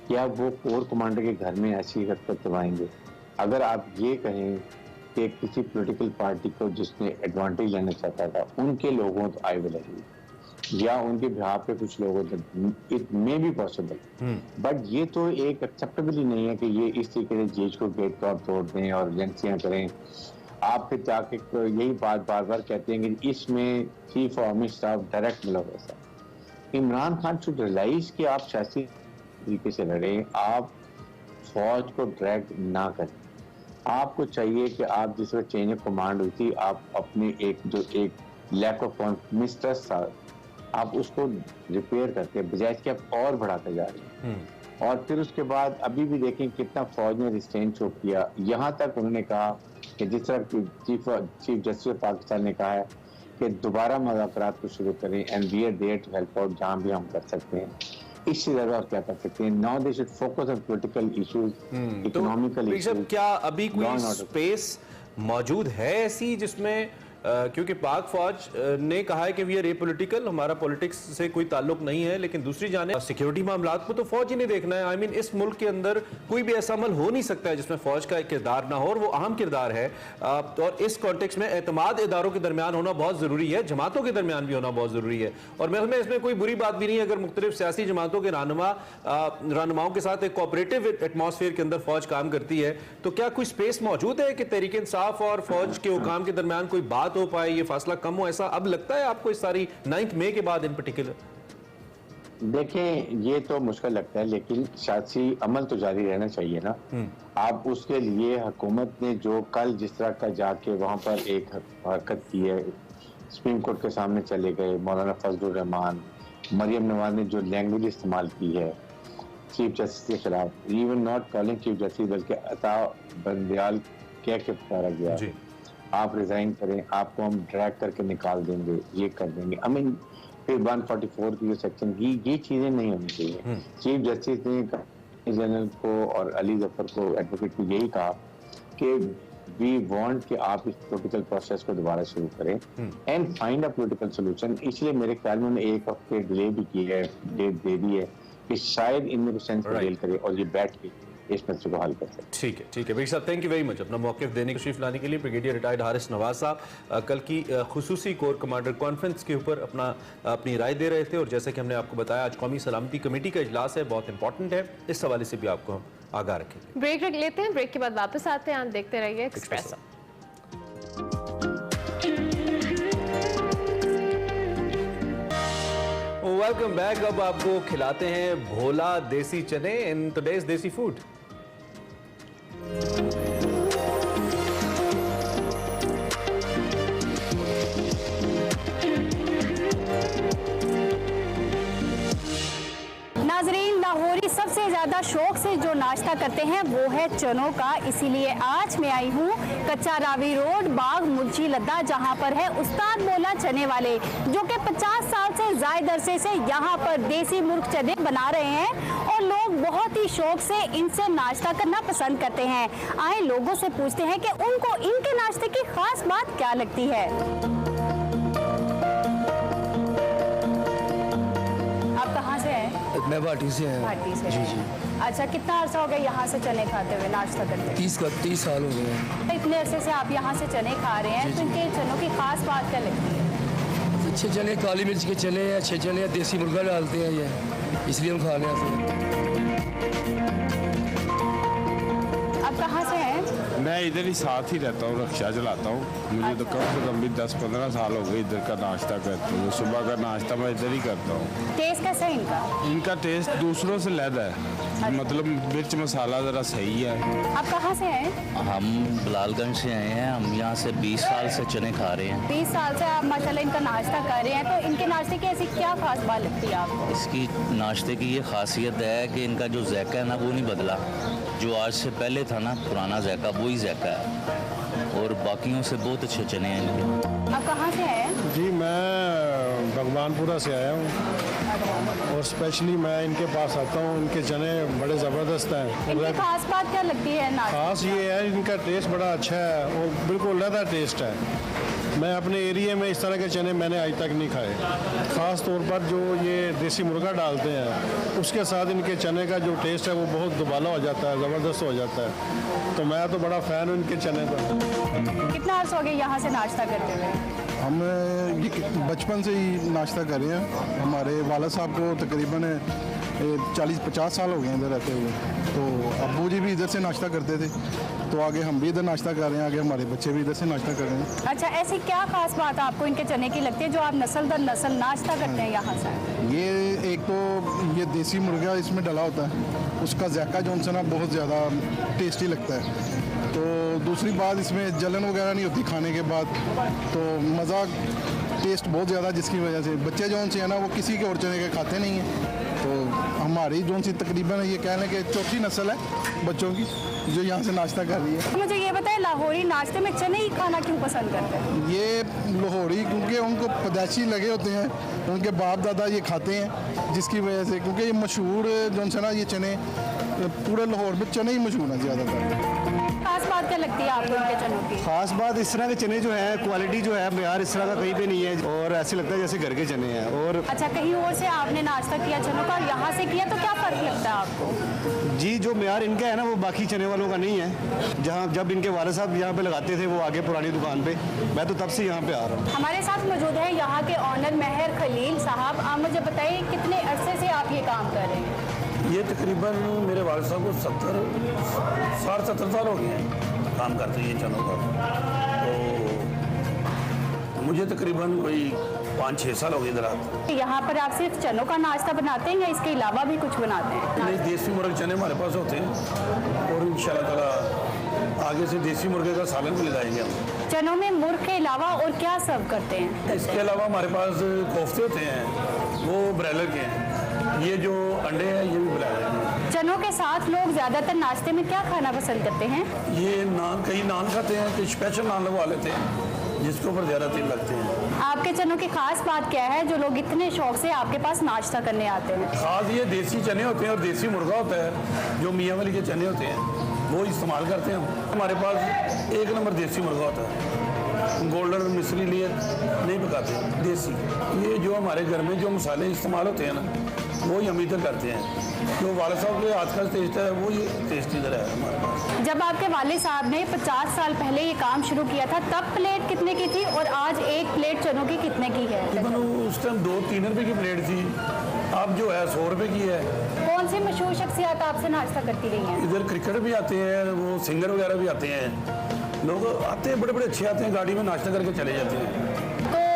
क्या वो कोर कमांडर के घर में ऐसी हरकत करवाएंगे? अगर आप ये कहें कि किसी पॉलिटिकल पार्टी को जिसने एडवांटेज लेना चाहता था उनके लोगों तो आई विल एग्री, या उनके बिहाफ पे कुछ लोगों तो it may be possible, but ये तो एक एक्सेप्टेबल ही नहीं है कि ये इस तरीके से जेज को गेट तोड़ दें और एजेंसियां करें। आप फिर जाके यही बात बार बार कहते हैं कि इसमें चीफ आर्मी स्टाफ डायरेक्ट मुलव्वस है। इमरान खान शुड रियलाइज कि आप सियासी तरीके से लड़े, आप फौज को ड्रैग ना करें। आपको चाहिए कि आप जिस वक्त चेंज ऑफ कमांड हुई थी, आप अपने एक लैक ऑफ मिसट्रस्ट था, आप उसको रिपेयर करके बजाय कि आप और बढ़ाते जा रहे हैं। और फिर उसके बाद अभी भी देखें कितना फौज ने रिस्ट्रेंट शो किया। यहाँ तक उन्होंने कहा कि जिस तरह चीफ जस्टिस पाकिस्तान ने कहा है कि दोबारा मुज़ाकरात को शुरू करें and we are there to help out जहाँ भी हम कर सकते हैं। इससे ज्यादा और क्या कर सकते हैं? Now they should focus on political issues, economical issues. क्या अभी कोई स्पेस मौजूद है ऐसी जिसमें क्योंकि पाक फौज ने कहा है कि वी आर एपॉलिटिकल, हमारा पॉलिटिक्स से कोई ताल्लुक नहीं है, लेकिन दूसरी जाने सिक्योरिटी मामलात को तो फौज ही ने देखना है। आई मीन इस मुल्क के अंदर कोई भी ऐसा अमल हो नहीं सकता है जिसमें फौज का किरदार ना हो, और वो अहम किरदार है। और इस कॉन्टेक्स्ट में एतमाद इदारों के दरमियान होना बहुत जरूरी है, जमातों के दरमियान भी होना बहुत जरूरी है। और मैं इसमें कोई बुरी बात भी नहीं है अगर मुख्तलिफ सियासी जमातों के रहनुमाओं के साथ एक कोऑपरेटिव एटमॉस्फेयर के अंदर फौज काम करती है। तो क्या कोई स्पेस मौजूद है कि तहरीक इंसाफ और फौज के हुकाम के दरमियान कोई बात हो पाए, ये फासला कम हो? ऐसा अब लगता है आपको इस सारी 9 मई के बाद इन पर्टिकुलर? देखें ये तो मुश्किल लगता है, लेकिन सियासी अमल तो जारी रहना चाहिए ना। आप उसके लिए हुकूमत ने जो कल जिस तरह का जाके वहां पर एक हरकत की है, सुप्रीम कोर्ट के सामने चले गए, मौलाना फजलुर रहमान, मरियम नवाज ने जो लैंग्वेज इस्तेमाल की है चीफ जस्टिस के खिलाफ, even not calling chief justice बल्कि अता बंदयाल कह के पुकारा गया, आप रिजाइन करें, आपको हम ड्रैग करके निकाल देंगे, ये कर देंगे। आई मीन फिर 144 की जो सेक्शन की, ये चीजें नहीं होनी चाहिए। चीफ जस्टिस ने जनरल को और अली जफर को, एडवोकेट को, यही कहा कि वी वांट कि आप इस पॉलिटिकल प्रोसेस को दोबारा शुरू करें and find a political solution. इसलिए मेरे ख्याल में उन्होंने एक हफ्ते डिले भी की है, डेट दे दी है कि शायद इनमें कुछ सेंस डील करे और ये बैठ के इस मसले को हल कर सकते। ठीक है भाई साहब, थैंक यू वेरी मच अपना मौक़िफ़ देने की तशरीफ लाने के लिए। ब्रिगेडियर रिटायर्ड हारिस नवाज साहब कल की खुसूसी कोर कमांडर कॉन्फ्रेंस के ऊपर अपनी राय दे रहे थे, और जैसे कि हमने आपको बताया आज कौमी सलामती कमेटी का इजलास है, बहुत इंपॉर्टेंट है, इस हवाले से भी आपको हम आगाह रखेंगे। ब्रेक लेते हैं, ब्रेक के बाद वापस आते हैं, देखते रहिए एक्सप्रेसो। Welcome back. अब आपको खिलाते हैं भोला देसी चने इन टुडेज देसी फूड। नाजरीन, लाहौरी सबसे ज्यादा शौक से जो नाश्ता करते हैं वो है चनों का। इसीलिए आज मैं आई हूँ कच्चा रावी रोड, बाग मुर्ची लद्दा, जहाँ पर है उस्ताद बोला चने वाले, जो कि 50 साल से ज्यादा अरसे से यहाँ पर देसी मुर्ग चने बना रहे हैं और लोग बहुत ही शौक से इनसे नाश्ता करना पसंद करते हैं। आए लोगों से पूछते हैं कि उनको इनके नाश्ते की खास बात क्या लगती है। आप कहाँ से हैं? मैं भाटी से हैं। भाटी से जी हैं। जी। अच्छा, कितना अर्सा हो गया यहाँ से चने खाते हुए, नाश्ता करते हुए? 30 साल हो गए हैं। इतने अरसे से आप यहाँ से चने खा रहे हैं, तो इनके चनों की खास बात क्या लगती है? अच्छे चने, काली मिर्च के चने हैं, अच्छे चने हैं, देसी मुर्गा डालते हैं ये, इसलिए हम खाने आते हैं। आप कहाँ से हैं? मैं इधर ही साथ ही रहता हूँ, रिक्शा चलाता हूँ। मुझे तो कम से कम भी 10-15 साल हो गए इधर का नाश्ता करते हुए। सुबह का नाश्ता मैं इधर ही करता हूँ। टेस्ट कैसा है इनका? इनका टेस्ट दूसरों से अलग है, मतलब मिर्च मसाला ज़रा सही है। आप कहाँ से हैं? हम बिलालगंज से आए हैं। हम यहाँ से 20 साल से चने खा रहे हैं। 20 साल से आप माशाल्लाह इनका नाश्ता कर रहे हैं, तो इनके नाश्ते की ऐसी क्या खास बात लगती है आपको? इसकी नाश्ते की ये खासियत है कि इनका जो जायका है ना वो नहीं बदला। जो आज से पहले था ना पुराना जायका, वही जायका है और बाकियों से बहुत अच्छे चने हैं इनके। आप कहाँ से हैं? जी, मैं भगवानपुरा से आया हूँ और स्पेशली मैं इनके पास आता हूँ। इनके चने बड़े ज़बरदस्त हैं। इनकी खास बात क्या लगती है नाश्ते? खास ये है इनका टेस्ट बड़ा अच्छा है और बिल्कुल अलग टेस्ट है। मैं अपने एरिया में इस तरह के चने मैंने आज तक नहीं खाए। ख़ास तौर पर जो ये देसी मुर्गा डालते हैं उसके साथ इनके चने का जो टेस्ट है वो बहुत दुबाला हो जाता है, ज़बरदस्त हो जाता है। तो मैं तो बड़ा फ़ैन हूँ इनके चने का। कितना अर्सा हो गया यहाँ से नाश्ता करते हुए? हम बचपन से ही नाश्ता कर रहे हैं। हमारे वाला साहब को तकरीबन 40-50 साल हो गए इधर रहते हुए, तो अब्बू जी भी इधर से नाश्ता करते थे, तो आगे हम भी इधर नाश्ता कर रहे हैं, आगे हमारे बच्चे भी इधर से नाश्ता कर रहे हैं। अच्छा, ऐसी क्या खास बात आपको इनके चने की लगती है जो आप नस्ल दर नस्ल नाश्ता करते हैं यहाँ से? ये एक तो ये देसी मुर्गा इसमें डला होता है, उसका जायका जो उनसे ना बहुत ज़्यादा टेस्टी लगता है। तो दूसरी बात, इसमें जलन वगैरह नहीं होती खाने के बाद, तो मज़ा टेस्ट बहुत ज़्यादा, जिसकी वजह से बच्चे जो उनसे है ना वो किसी के और चने के खाते नहीं हैं। तो हमारी जो सी तकरीबन ये कह लें कि चौथी नस्ल है बच्चों की जो यहाँ से नाश्ता कर रही है। मुझे ये बताएं, लाहौरी नाश्ते में चने ही खाना क्यों पसंद करते हैं? ये लाहौरी क्योंकि उनको पैदाइशी लगे होते हैं, उनके बाप दादा ये खाते हैं, जिसकी वजह से, क्योंकि ये मशहूर जो है ना ये चने पूरे लाहौर में चने ही मशहूर हैं ज़्यादातर। खास बात क्या लगती है आपको इनके चनों की? खास बात इस तरह के चने जो है, क्वालिटी जो है यार इस तरह का कहीं पे नहीं है और ऐसे लगता है जैसे घर के चने हैं। और अच्छा, कहीं और से आपने नाश्ता किया चनों का और यहाँ से किया, तो क्या फ़र्क लगता है आपको? जी, जो म्यार इनका है ना वो बाकी चने वालों का नहीं है। जहाँ जब इनके वाले साहब यहाँ पे लगाते थे वो आगे पुरानी दुकान पे, मैं तो तब से यहाँ पे आ रहा हूँ। हमारे साथ मौजूद है यहाँ के ऑनर मेहर खलील साहब। आप मुझे बताइए कितने अरसे से आप ये काम कर रहे हैं? ये तकरीबन मेरे वालिद साहब को 70 साल हो गए हैं काम करते हैं ये चनों का। तो मुझे तकरीबन कोई 5-6 साल हो गए इधर आते। यहाँ पर आप सिर्फ चनों का नाश्ता बनाते हैं या इसके अलावा भी कुछ बनाते हैं? नहीं, देसी मुर्गे चने हमारे पास होते हैं और इंशाल्लाह ताला आगे से देसी मुर्गे का सालन भी लगाएंगे हम। चनों में मुर्ग के अलावा और क्या सर्व करते हैं? इसके अलावा हमारे पास कोफ्ते होते हैं, वो ब्रॉयलर के हैं। ये जो अंडे हैं ये भी ब्रॉयलर के। चनों के साथ लोग ज्यादातर नाश्ते में क्या खाना पसंद करते हैं? ये नान, कई नान खाते हैं, कई स्पेशल नान लगवा लेते हैं जिसके ऊपर ज़्यादा तेल लगते हैं। आपके चनों की खास बात क्या है जो लोग इतने शौक से आपके पास नाश्ता करने आते हैं? खास ये देसी चने होते हैं और देसी मुर्गा होता है, जो मियाँ वाली के चने होते हैं वो इस्तेमाल करते हैं। हमारे पास 1 नंबर देसी मुर्गा होता है, गोल्डन मिस्री लिए नहीं पकाते, देसी। ये जो हमारे घर में जो मसाले इस्तेमाल होते हैं ना वो ही हम इधर करते हैं। जो वाले साहब के हाथ का टेस्ट है वो ये टेस्ट इधर है हमारे पास। जब आपके वालिद साहब ने 50 साल पहले ये काम शुरू किया था तब प्लेट कितने की थी और आज एक प्लेट चनों की कितने की है? तकरीबन उस टाइम 2-3 रुपए की प्लेट थी, अब जो है 100 रुपए की है। कौन सी मशहूर शख्सियत आपसे नाश्ता करती रही हैं? इधर क्रिकेटर भी आते हैं, वो सिंगर वगैरह भी आते हैं, लोग आते हैं, बड़े बड़े अच्छे आते हैं, गाड़ी में नाश्ता करके चले जाते हैं। तो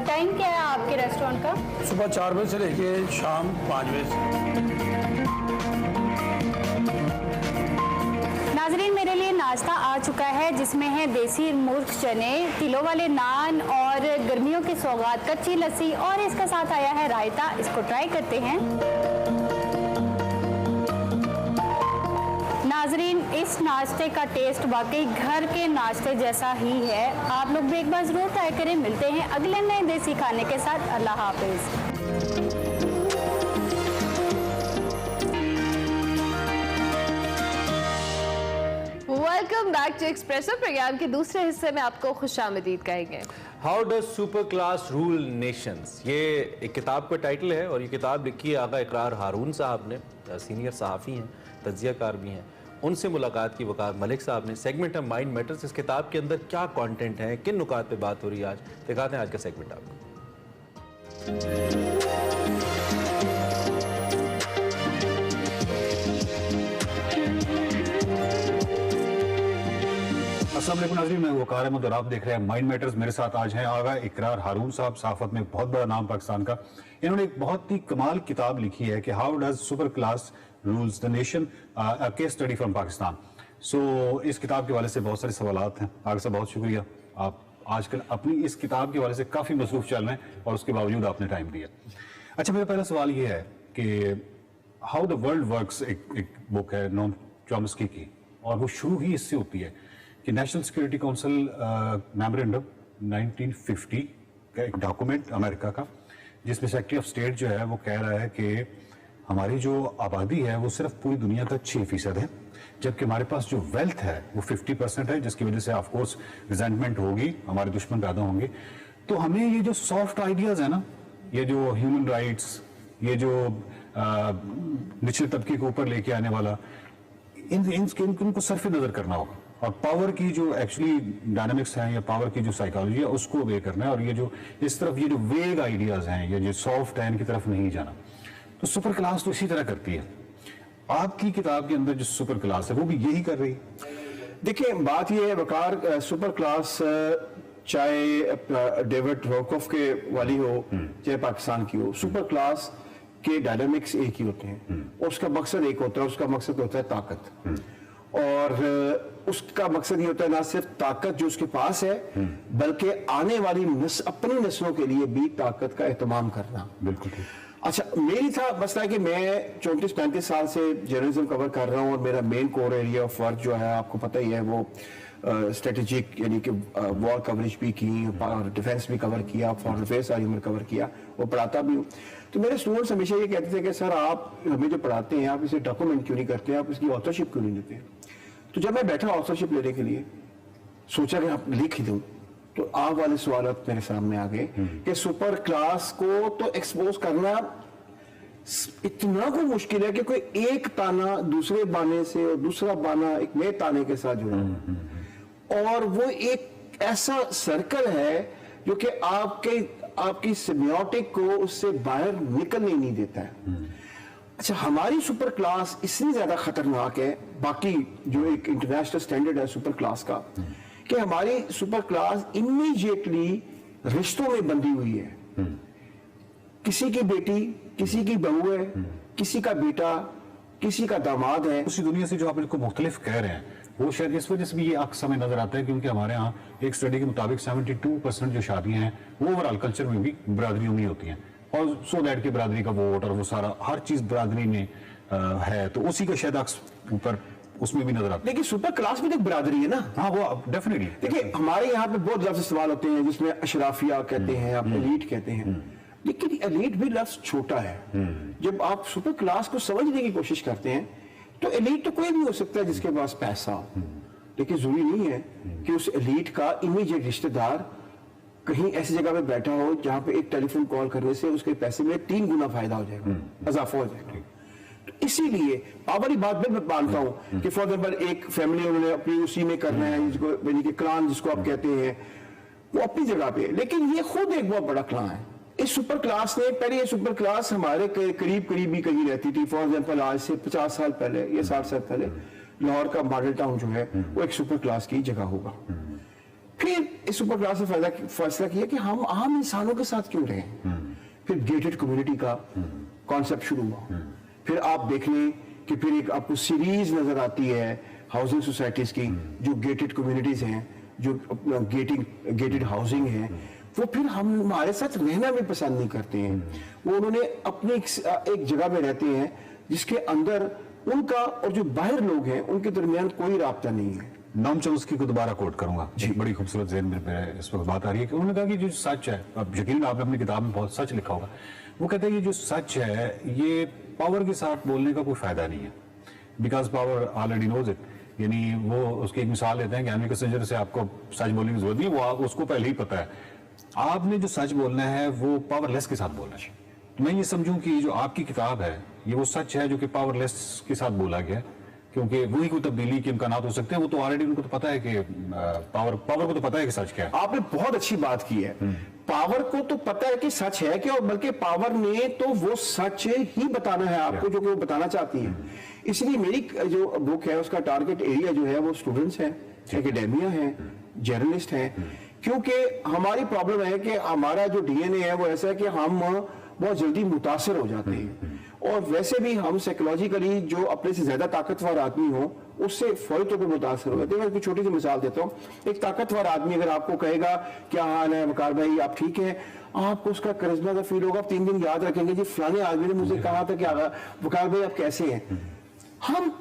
टाइम क्या है आपके रेस्टोरेंट का? सुबह 4 बजे से लेके शाम 5 बजे से। नाजरीन, मेरे लिए नाश्ता आ चुका है जिसमें है देसी मुर्ग चने, तिलों वाले नान और गर्मियों की सौगात कच्ची लस्सी और इसके साथ आया है रायता। इसको ट्राई करते हैं। नाजरीन, इस नाश्ते का टेस्ट वाकई घर के नाश्ते जैसा ही है। आप लोग भी एक बार जरूर ट्राई करें। मिलते हैं अगले नए देसी खाने के साथ। अल्लाह हाफिज। Welcome back to Expresso. Programme के दूसरे हिस्से में आपको खुशामदीद कहेंगे। How does super class rule nations, ये एक किताब का टाइटल है और ये किताब लिखी है आगा इकरार हारून साहब ने, सीनियर सहाफ़ी हैं, तज्ज़ियाकार भी हैं। उनसे मुलाकात की वकार मलिक साहब ने। सेगमेंट है माइंड मैटर्स। इस किताब के अंदर क्या कंटेंट है, किन नुकात पे बात हो रही है, आज दिखाते हैं आज का सेगमेंट आपको। अस्सलाम वालेकुम नाज़रीन, मैं वकार अहमद और आप देख रहे हैं माइंड मैटर्स। मेरे साथ आज हैं आगा इकरार हारून साहब, सहाफ़त में एक बहुत बड़ा नाम पाकिस्तान का। इन्होंने एक बहुत ही कमाल किताब लिखी है कि how does super class rules the nation, a case study from Pakistan. So इस किताब के हवाले से बहुत सारे सवालात हैं। आगा साहब बहुत शुक्रिया, आप आजकल अपनी इस किताब के हवाले से काफ़ी मसरूफ़ चल रहे हैं और उसके बावजूद आपने टाइम दिया। अच्छा, मेरा पहला सवाल ये है कि हाउ द वर्ल्ड वर्क्स एक बुक है नोम चॉम्स्की की, और वो शुरू ही इससे होती है कि नेशनल सिक्योरिटी काउंसिल मेमोरेंडम 1950 का एक डॉक्यूमेंट अमेरिका का, जिसमें सेक्रेटरी ऑफ स्टेट जो है वो कह रहा है कि हमारी जो आबादी है वो सिर्फ पूरी दुनिया का 6% है, जबकि हमारे पास जो वेल्थ है वो 50% है, जिसकी वजह से ऑफकोर्स रिजेंटमेंट होगी, हमारे दुश्मन पैदा होंगे। तो हमें ये जो सॉफ्ट आइडियाज है ना, ये जो ह्यूमन राइट्स, ये जो निचले तबके के ऊपर लेके आने वाला, इनको सरफे नजर करना होगा, और पावर की जो एक्चुअली डायनामिक्स हैं या पावर की जो साइकोलॉजी है उसको वे करना है, और ये जो इस तरफ ये जो वेग आइडियाज हैं, ये जो सॉफ्ट है, इनकी तरफ नहीं जाना। तो सुपर क्लास तो इसी तरह करती है। आपकी किताब के अंदर जो सुपर क्लास है वो भी यही कर रही है। देखिए, बात ये है वकार, सुपर क्लास चाहे डेविड रॉकऑफ के वाली हो चाहे पाकिस्तान की हो, सुपर क्लास के डायनामिक्स एक ही होते हैं, और उसका मकसद एक होता है, उसका मकसद होता है ताकत। और उसका मकसद ये होता है ना सिर्फ ताकत जो उसके पास है, बल्कि आने वाली अपनी नस्लों के लिए भी ताकत का एहतमाम करना। बिल्कुल। अच्छा, मेरी था मसला है कि मैं 34-35 साल से जर्नलिज्म कवर कर रहा हूँ, और मेरा main core area of work जो है आपको पता ही है, वो स्ट्रेटेजिक यानी कि वॉर कवरेज भी की और डिफेंस भी कवर किया, फॉरेन अफेयर्स सारी उम्र कवर किया, वो पढ़ाता भी हूँ। तो मेरे स्टूडेंट्स हमेशा ये कहते थे कि सर आप हमें जो पढ़ाते हैं आप इसे डॉक्यूमेंट क्यों नहीं करते, आप इसकी ऑथरशिप क्यों नहीं लेते। तो जब मैं बैठा ऑथरशिप लेने के लिए, सोचा कि आप लिख ही दूँ, तो आप वाले सवाल मेरे सामने आ गए कि सुपर क्लास को तो एक्सपोज करना इतना को मुश्किल है कि कोई एक ताना दूसरे बाने से और दूसरा बाना एक नए ताने के साथ जुड़ा है, और वो एक ऐसा सर्कल है जो कि आपकी सिम्बियोटिक को उससे बाहर निकलने नहीं देता है। अच्छा, हमारी सुपर क्लास इतनी ज्यादा खतरनाक है बाकी जो एक इंटरनेशनल स्टैंडर्ड है सुपर क्लास का, कि हमारी सुपर क्लास इमीडिएटली रिश्तों में बंधी हुई है। किसी की बेटी, किसी की बहू है, किसी का बेटा, किसी का दामाद है। उसी दुनिया से जो आप इसको मुख्तलिफ कह रहे हैं, वो शायद इस वजह से भी ये अक्सर में नजर आता है क्योंकि हमारे यहाँ एक स्टडी के मुताबिक 72% जो शादियां हैं वो ओवरऑल कल्चर में भी बरादरियों में होती हैं, और सो दैट की बरादरी का वोट और वो सारा हर चीज बरादरी में है, तो उसी का शायद ऊपर उसमें भी नजर आता है। लेकिन सुपर क्लास में तो बरादरी है ना। हाँ, वो डेफिनेटली। देखिए, हमारे यहाँ पे बहुत लफ्ज इस्तेमाल होते हैं जिसमें अशराफिया कहते हैं, आप एलीट कहते हैं, लेकिन एलीट भी लफ्ज छोटा है। जब आप सुपर क्लास को समझने की कोशिश करते हैं तो एलीट तो कोई भी हो सकता है जिसके पास पैसा हो, लेकिन जरूरी नहीं है कि उस एलीट का इमीडिएट रिश्तेदार कहीं ऐसी जगह पे बैठा हो जहां पे एक टेलीफोन कॉल करने से उसके पैसे में 3 गुना फायदा हो जाएगा, इजाफा हो जाएगा। तो इसीलिए पावरी बात मैं मानता हूं कि फॉर एग्जाम्पल एक फैमिली उन्होंने अपनी उसी में करना है, जिसको यानी कि क्लान जिसको आप कहते हैं, वो अपनी जगह पे है, लेकिन ये खुद एक बहुत बड़ा क्लान है। इस सुपर क्लास ने पहले, ये सुपर क्लास हमारे करीब ही कहीं रहती थी। फॉर एग्जाम्पल आज से 50 साल पहले या 60 साल पहले लाहौर का मॉडल टाउन जो है वो एक सुपर क्लास की जगह होगा। फिर इस सुपर क्लास ने फैसला किया कि हम आम इंसानों के साथ क्यों रहें। फिर गेटेड कम्युनिटी का कॉन्सेप्ट शुरू हुआ। फिर आप देख लें कि फिर एक आपको सीरीज नजर आती है हाउसिंग सोसाइटीज की, जो गेटेड कम्युनिटीज हैं, जो गेटेड हाउसिंग है, वो फिर हम हमारे साथ रहना भी पसंद नहीं करते हैं। वो उन्होंने अपनी एक जगह में रहते हैं जिसके अंदर उनका और जो बाहर लोग हैं उनके दरमियान कोई राब्ता नहीं है। नॉम चॉम्स्की को दोबारा कोट करूंगा, एक बड़ी खूबसूरत ज़हन में इस वक्त बात आ रही है कि उन्होंने कहा कि जो सच है, अब यकीनन आपने अपनी किताब में बहुत सच लिखा होगा, वो कहते हैं कि जो सच है ये पावर के साथ बोलने का कोई फायदा नहीं है, because power already knows it. यानी वो उसकी एक मिसाल लेते हैं कि हेनरी किसिंजर से आपको सच बोलने की जरूरत नहीं है, वो उसको पहले ही पता है। आपने जो सच बोलना है वो पावरलेस के साथ बोलना चाहिए। तो मैं ये समझूं कि जो आपकी किताब है ये वो सच है जो कि पावरलेस के साथ बोला गया, क्योंकि वही कोई तब्दीली के इम्कानात हो सकते हैं। वो तो ऑलरेडी उनको तो पता है कि पावर को तो पता है कि सच क्या है। आपने बहुत अच्छी बात की है, पावर को तो पता है कि सच है क्या, और बल्कि पावर ने तो वो सच ही बताना है आपको जो कि वो बताना चाहती है। इसलिए मेरी जो बुक है उसका टारगेट एरिया जो है वो स्टूडेंट्स हैं, एकेडेमिया है, जर्नलिस्ट हैं, क्योंकि हमारी प्रॉब्लम है कि हमारा जो डीएनए है वो ऐसा है कि हम बहुत जल्दी मुतासर हो जाते हैं, और वैसे भी हम साइकोलॉजिकली जो अपने से ज्यादा ताकतवर आदमी हो उससे फौरी तौर पर मुतासर हो जाते हैं। मैं छोटी सी मिसाल देता हूँ, एक ताकतवर आदमी अगर आपको कहेगा क्या हाल है वकार भाई, आप ठीक है, आपको उसका करिश्मा का फील होगा, आप 3 दिन याद रखेंगे जी फलाने आदमी ने मुझे कहा था कि वकार भाई आप कैसे हैं। हम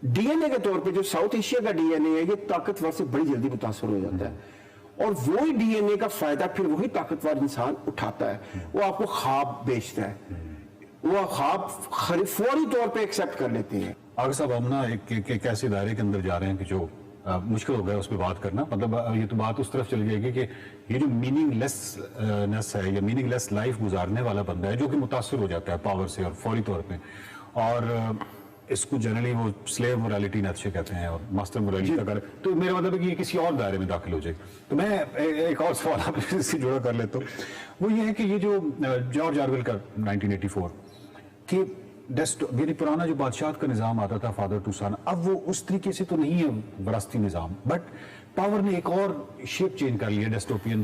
डीएनए के तौर पे जो साउथ एशिया का डीएनए है ये ताकतवर से बड़ी जल्दी मुतासर हो जाता है, और वही डीएनए का फायदा फिर वही ताकतवर इंसान उठाता है। वो आपको ख्वाब बेचता है, वो ख्वाब फौरी तौर पे एक्सेप्ट कर लेते हैं। आगे साहब हम ना एक ऐसे दायरे के अंदर जा रहे हैं कि जो मुश्किल हो गया उस पर बात करना, मतलब ये तो बात उस तरफ चली जाएगी कि ये जो मीनिंगलेसनेस है या मीनिंगलेस लाइफ गुजारने वाला बंदा है जो कि मुतासर हो जाता है पावर से और फौरी तौर पे, और इसको जनरली वो स्लेव मोरालिटी नक्शे कहते हैं और मास्टर मोरालिटी का, तो मेरा मतलब है कि ये किसी और दायरे में दाखिल हो जाए। तो मैं एक और सवाल आपसे इससे जुड़ा कर लेता हूँ, वो ये है कि ये जो जॉर्ज ऑरवेल का 1984 कि यानी पुराना जो बादशाह का निज़ाम आता था फादर टू सन, अब वो उस तरीके से तो नहीं है वरासती निज़ाम, बट पावर ने एक और शेप चेंज कर लिया डेस्टोपियन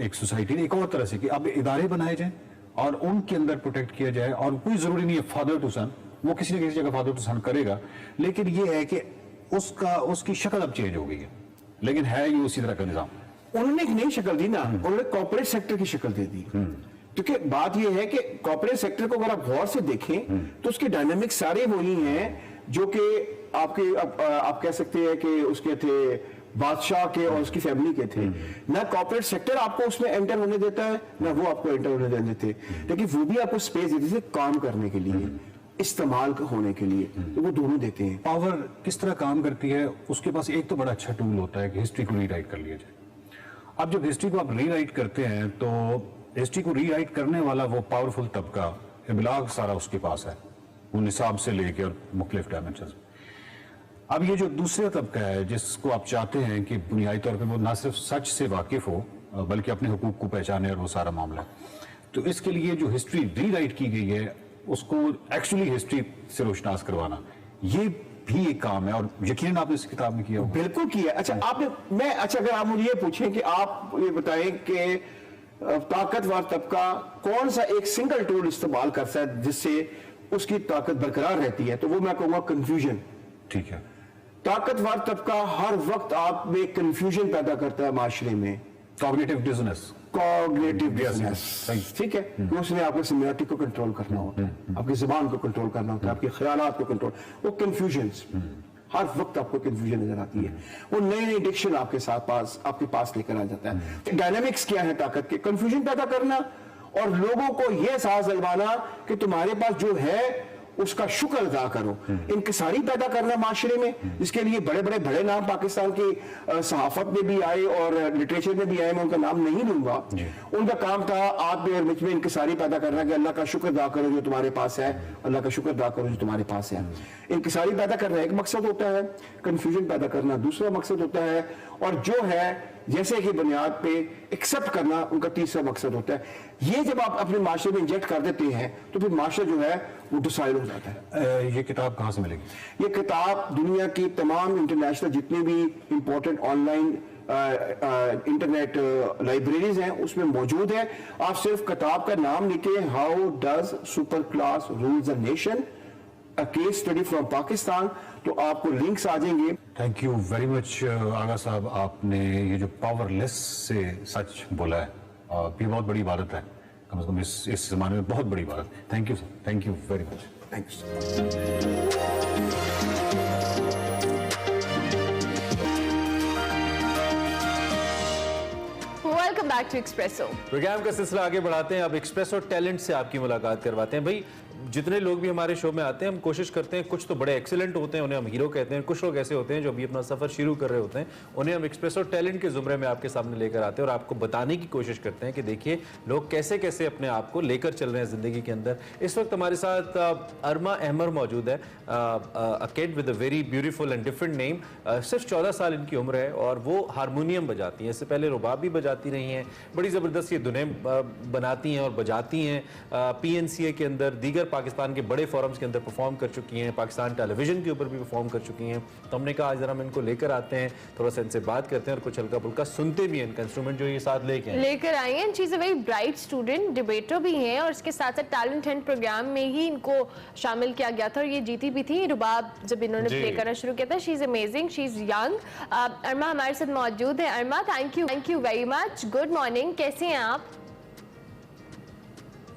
एक सोसाइटी ने एक और तरह से कि अब इदारे बनाए जाएं और उनके अंदर प्रोटेक्ट किया जाए, और कोई जरूरी नहीं है फादर टू सन, वो किसी न किसी जगह फादर टू सन करेगा, लेकिन ये है कि उसकी शक्ल अब चेंज हो गई है, लेकिन है ये उसी तरह का निज़ाम। उन्होंने एक नई शक्ल दी ना, उन्होंने कॉर्पोरेट सेक्टर की शक्ल दे दी, क्योंकि बात यह है कि कॉर्पोरेट सेक्टर को अगर आप गौर से देखें तो उसके डायनामिक्स सारे वही हैं जो कि आप कह सकते हैं कि उसके थे बादशाह के और उसकी फैमिली के थे। ना कॉर्पोरेट सेक्टर आपको उसमें एंटर होने देता है, ना वो आपको एंटर होने देने देते, लेकिन वो भी आपको स्पेस देते थे काम करने के लिए, इस्तेमाल होने के लिए, तो वो दोनों देते हैं। पावर किस तरह काम करती है, उसके पास एक तो बड़ा अच्छा टूल होता है कि हिस्ट्री को रीराइट कर लिया जाए। अब जब हिस्ट्री को आप रीराइट करते हैं तो हिस्ट्री को रीराइट करने वाला वो पावरफुल तबका इबलाग सारा उसके पास है, वो निसाब से लेके और मुख्तलिफ डायमेंशंस। अब ये जो दूसरा तबका है जिसको आप चाहते हैं कि बुनियादी तौर पे वो ना सिर्फ सच से वाकिफ हो बल्कि अपने हुकूक को पहचाने और वो सारा मामला, तो इसके लिए जो हिस्ट्री रीराइट की गई है उसको एक्चुअली हिस्ट्री से रोशनास करवाना, ये भी एक काम है, और यकीनन आपने इस किताब में किया। बिल्कुल किया। अच्छा अगर आप मुझे ये पूछें कि आप ये बताएं कि ताकतवर तबका कौन सा एक सिंगल टूल इस्तेमाल करता है जिससे उसकी ताकत बरकरार रहती है, तो वो मैं कहूंगा कंफ्यूजन। ठीक है, ताकतवर तबका हर वक्त आप में कंफ्यूजन पैदा करता है माशरे में, कॉग्निटिव डिसोनेंस, ठीक है, कि उसने आपके सिम्योटिक को कंट्रोल करना होता है, आपकी जुबान को कंट्रोल करना होता है, आपके ख्यालात को कंट्रोल, वो कंफ्यूजन हर वक्त आपको कंफ्यूजन नजर आती है। वो नई नई डिक्शन आपके पास लेकर आ जाता है। डायनामिक्स क्या है ताकत के? कंफ्यूजन पैदा करना और लोगों को यह एहसास दिलवाना कि तुम्हारे पास जो है उसका शुक्र अदा करो, इंकिसारी पैदा करना माशरे में, जिसके लिए बड़े नाम पाकिस्तान की सहाफत में भी आए और लिटरेचर में भी आए, मैं उनका नाम नहीं लूंगा। उनका काम था आप में और मुझ में इंकिसारी पैदा करना कि अल्लाह का शुक्र अदा करो जो तुम्हारे पास है, अल्लाह का शुक्र अदा करो जो तुम्हारे पास है। इंकिसारी पैदा करना एक मकसद होता है, कंफ्यूजन पैदा करना दूसरा मकसद होता है, और जो है जैसे कि बुनियाद पे एक्सेप्ट करना उनका तीसरा मकसद होता है। ये जब आप अपने माशरे में इंजेक्ट कर देते हैं तो फिर माशरा जो है वो डिसाइड हो जाता है। ये किताब कहाँ से मिलेगी? ये किताब दुनिया की तमाम इंटरनेशनल जितने भी इंपॉर्टेंट ऑनलाइन इंटरनेट लाइब्रेरीज हैं उसमें मौजूद है। आप सिर्फ किताब का नाम लिखे, how does super class rules a nation, a case study from Pakistan, तो आपको लिंक्स आ जाएंगे। थैंक यू वेरी मच आगा साहब, आपने ये जो पावरलेस से सच बोला है, ये बहुत बड़ी इबादत है कम से कम इस जमाने में बहुत बड़ी बात। Thank you sir, thank you very much. Thanks. Welcome back to Expresso. Programme का सिलसिला आगे बढ़ाते हैं। अब एक्सप्रेसो टैलेंट से आपकी मुलाकात करवाते हैं। भाई जितने लोग भी हमारे शो में आते हैं हम कोशिश करते हैं, कुछ तो बड़े एक्सीलेंट होते हैं उन्हें हम हीरो कहते हैं, कुछ लोग ऐसे होते हैं जो अभी अपना सफर शुरू कर रहे होते हैं उन्हें हम एक्सप्रेसो टैलेंट के जुमरे में आपके सामने लेकर आते हैं और आपको बताने की कोशिश करते हैं कि देखिए लोग कैसे कैसे अपने आप को लेकर चल रहे हैं जिंदगी के अंदर। इस वक्त हमारे साथ अरमा अहमर मौजूद है, a kid with a very beautiful and different name. सिर्फ 14 साल इनकी उम्र है और वो हारमोनियम बजाती हैं। इससे पहले रुबाब भी बजाती रही हैं, बड़ी ज़बरदस्त ये धुनें बनाती हैं और बजाती हैं। PNCA के अंदर, दीगर पाकिस्तान के बड़े फोरम्स के अंदर परफॉर्म कर चुकी हैं, पाकिस्तान टेलीविजन के ऊपर भी परफॉर्म कर चुकी हैं। तो हमने कहा आज जरा हम इनको लेकर आते हैं, थोड़ा सा इनसे बात करते हैं और कुछ हल्का फुल्का सुनते भी हैं इनका इंस्ट्रूमेंट जो ये साथ लेकर आई हैं। She is a very bright student, debater भी हैं और इसके साथ साथ टैलेंट हंट प्रोग्राम में ही इनको शामिल किया गया था और ये जीती भी थी रुबाब जब इन्होंने प्ले करना शुरू किया था। She is amazing, she is young. Arma हमारे साथ मौजूद है। Arma thank you very much. Good morning, कैसे हैं आप?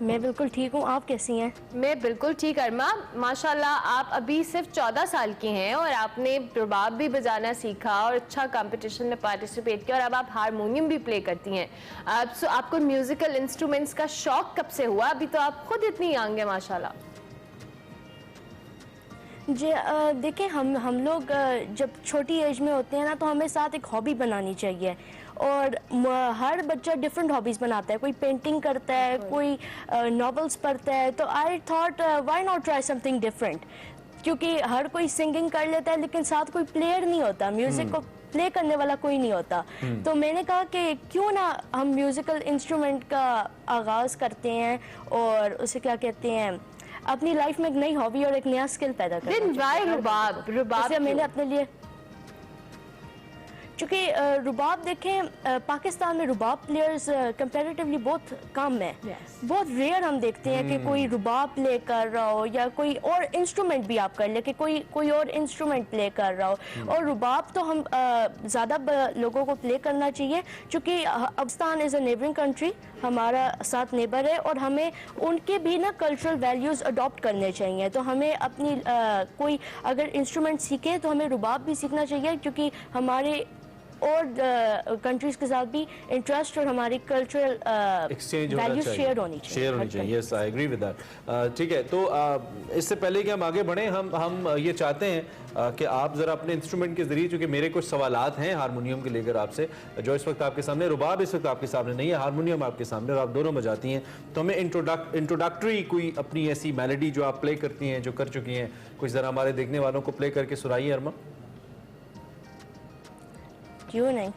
मैं बिल्कुल ठीक हूँ, आप कैसी हैं? मैं बिल्कुल ठीक। अरमा माशाल्लाह आप अभी सिर्फ 14 साल की हैं और आपने रुबाब भी बजाना सीखा और अच्छा कंपटीशन में पार्टिसिपेट किया और अब आप हारमोनियम भी प्ले करती हैं। आपको म्यूजिकल इंस्ट्रूमेंट्स का शौक कब से हुआ? अभी तो आप खुद इतनी यंग हैं माशाल्लाह। जी देखिए, हम लोग जब छोटी एज में होते हैं ना तो हमें साथ एक हॉबी बनानी चाहिए और हर बच्चा डिफरेंट हॉबीज़ बनाता है। कोई पेंटिंग करता है, कोई नॉवेल्स पढ़ता है। तो I thought why not try something different, क्योंकि हर कोई सिंगिंग कर लेता है लेकिन साथ कोई प्लेयर नहीं होता, म्यूज़िक को प्ले करने वाला कोई नहीं होता। तो मैंने कहा कि क्यों ना हम म्यूज़िकल इंस्ट्रूमेंट का आगाज़ करते हैं और उसे क्या कहते हैं, अपनी लाइफ में एक नई हॉबी और एक नया स्किल पैदा करते हैं। रुबाब मैंने अपने लिए, चूँकि रुबाब देखें पाकिस्तान में रुबाब प्लेयर्स कंपैरेटिवली बहुत कम है। बहुत रेयर हम देखते हैं कि कोई रुबाब प्ले कर रहा हो या कोई और इंस्ट्रूमेंट भी आप कर ले कि कोई और इंस्ट्रूमेंट प्ले कर रहा हो। और रुबाब तो हम ज़्यादा लोगों को प्ले करना चाहिए, चूँकि Pakistan is a neighbouring country, हमारा साथ नेबर है और हमें उनके भी ना कल्चरल वैल्यूज़ अडॉप्ट करने चाहिए। तो हमें अपनी कोई अगर इंस्ट्रूमेंट सीखे तो हमें रुबाब भी सीखना चाहिए, क्योंकि हमारे और कंट्रीज के साथ भी इंटरेस्ट और हमारी कल्चरल वैल्यूज शेयर होनी चाहिए। Yes, I agree with that. ठीक है, तो इससे पहले कि हम आगे बढ़ें, हम ये चाहते हैं कि आप जरा अपने इंस्ट्रूमेंट के जरिए, क्योंकि मेरे कुछ सवालात हैं हारमोनियम के लेकर आपसे, जो इस वक्त आपके सामने, रुबाब इस वक्त आपके सामने नहीं है, हारमोनियम आपके सामने और आप दोनों बजाती हैं। तो हमें इंट्रोडक्टरी कोई अपनी ऐसी मेलोडी जो आप प्ले करती हैं, जो कर चुकी हैं, कुछ जरा हमारे देखने वालों को प्ले करके सुनाइए अरमा। क्यों नहीं?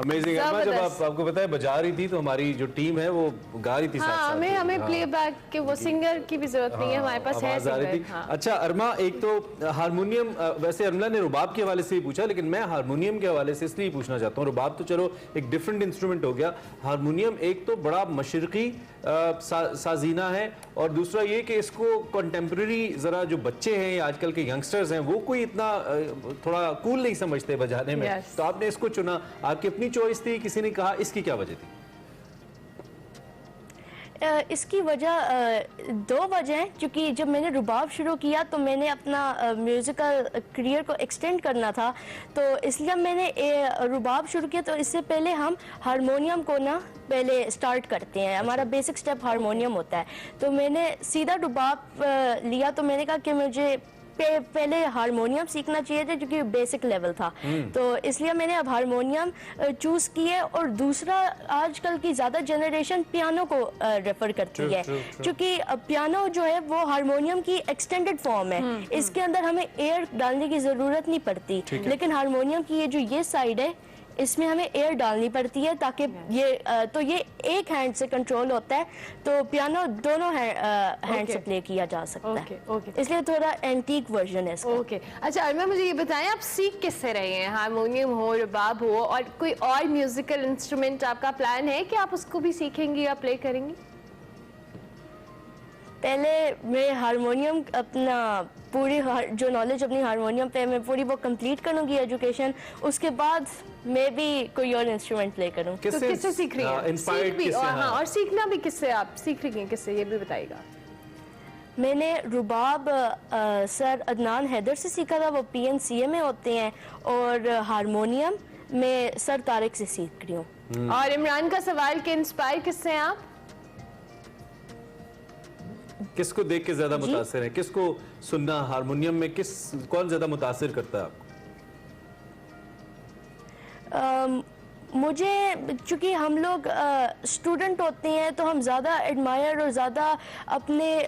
अमेजिंग। जब आपको पता है बजा रही थी तो हमारी जो टीम है वो गा रही थी साथ साथ। हमें प्लेबैक के वो सिंगर की भी जरूरत नहीं है, हमारे पास है सिंगर। अच्छा अरमा, एक तो हारमोनियम, वैसे अरमला ने रुबाब के हवाले से ही पूछा, लेकिन मैं हारमोनियम के हवाले से इसलिए पूछना चाहता हूँ। रुबाब तो चलो एक डिफरेंट इंस्ट्रूमेंट हो गया, हारमोनियम एक तो बड़ा मशरकी साजीना है, और दूसरा ये कि इसको कंटेम्प्रेरी जरा जो बच्चे हैं या आजकल के यंगस्टर्स हैं वो कोई इतना थोड़ा कूल नहीं समझते बजाने में। तो आपने इसको चुना, आपकी अपनी चॉइस थी, किसी ने कहा, इसकी क्या वजह थी? इसकी वजह दो वजह हैं, क्योंकि जब मैंने रुबाब शुरू किया तो मैंने अपना म्यूज़िकल करियर को एक्सटेंड करना था, तो इसलिए मैंने रुबाब शुरू किया। तो इससे पहले हम हारमोनियम को ना पहले स्टार्ट करते हैं, हमारा बेसिक स्टेप हारमोनियम होता है। तो मैंने सीधा रुबाब लिया, तो मैंने कहा कि मुझे पहले हारमोनियम सीखना चाहिए था क्योंकि बेसिक लेवल था, तो इसलिए मैंने अब हारमोनियम चूज किया। और दूसरा, आजकल की ज़्यादा जनरेशन पियानो को रेफर करती है, क्योंकि पियानो जो है वो हारमोनियम की एक्सटेंडेड फॉर्म है, इसके अंदर हमें एयर डालने की ज़रूरत नहीं पड़ती, लेकिन हारमोनियम की ये साइड है इसमें हमें एयर डालनी पड़ती है, ताकि ये एक हैंड से कंट्रोल होता है, तो पियानो दोनों हैंड से प्ले किया जा सकता है। इसलिए थोड़ा एंटीक वर्जन है इसका। अच्छा अरमा, मुझे ये बताएं आप सीख किससे रहे हैं? हारमोनियम हो, रुबाब हो, और कोई और म्यूजिकल इंस्ट्रूमेंट आपका प्लान है कि आप उसको भी सीखेंगी या प्ले करेंगी? पहले मैं हारमोनियम अपना पूरी जो नॉलेज अपनी हारमोनियम पे मैं पूरी वो कंप्लीट करूँगी एजुकेशन, उसके बाद मैं भी कोई और इंस्ट्रूमेंट प्ले करूँ। तो किससे सीख रही हैं? सीख भी और सीखना भी किससे आप सीख रही हैं, किससे ये भी बताइएगा। मैंने रुबाब सर अदनान हैदर से सीखा था, वो PNCA में होते हैं, और हारमोनियम मैं सर तारिक से सीख रही हूँ। और इमरान का सवाल कि इंस्पायर किससे हैं आप? किसको देख के ज्यादा मुतासिर है, किसको सुनना हारमोनियम में, कौन ज्यादा मुतासिर करता है आपको? मुझे, चूँकि हम लोग स्टूडेंट होते हैं तो हम ज़्यादा एडमायर और ज़्यादा अपने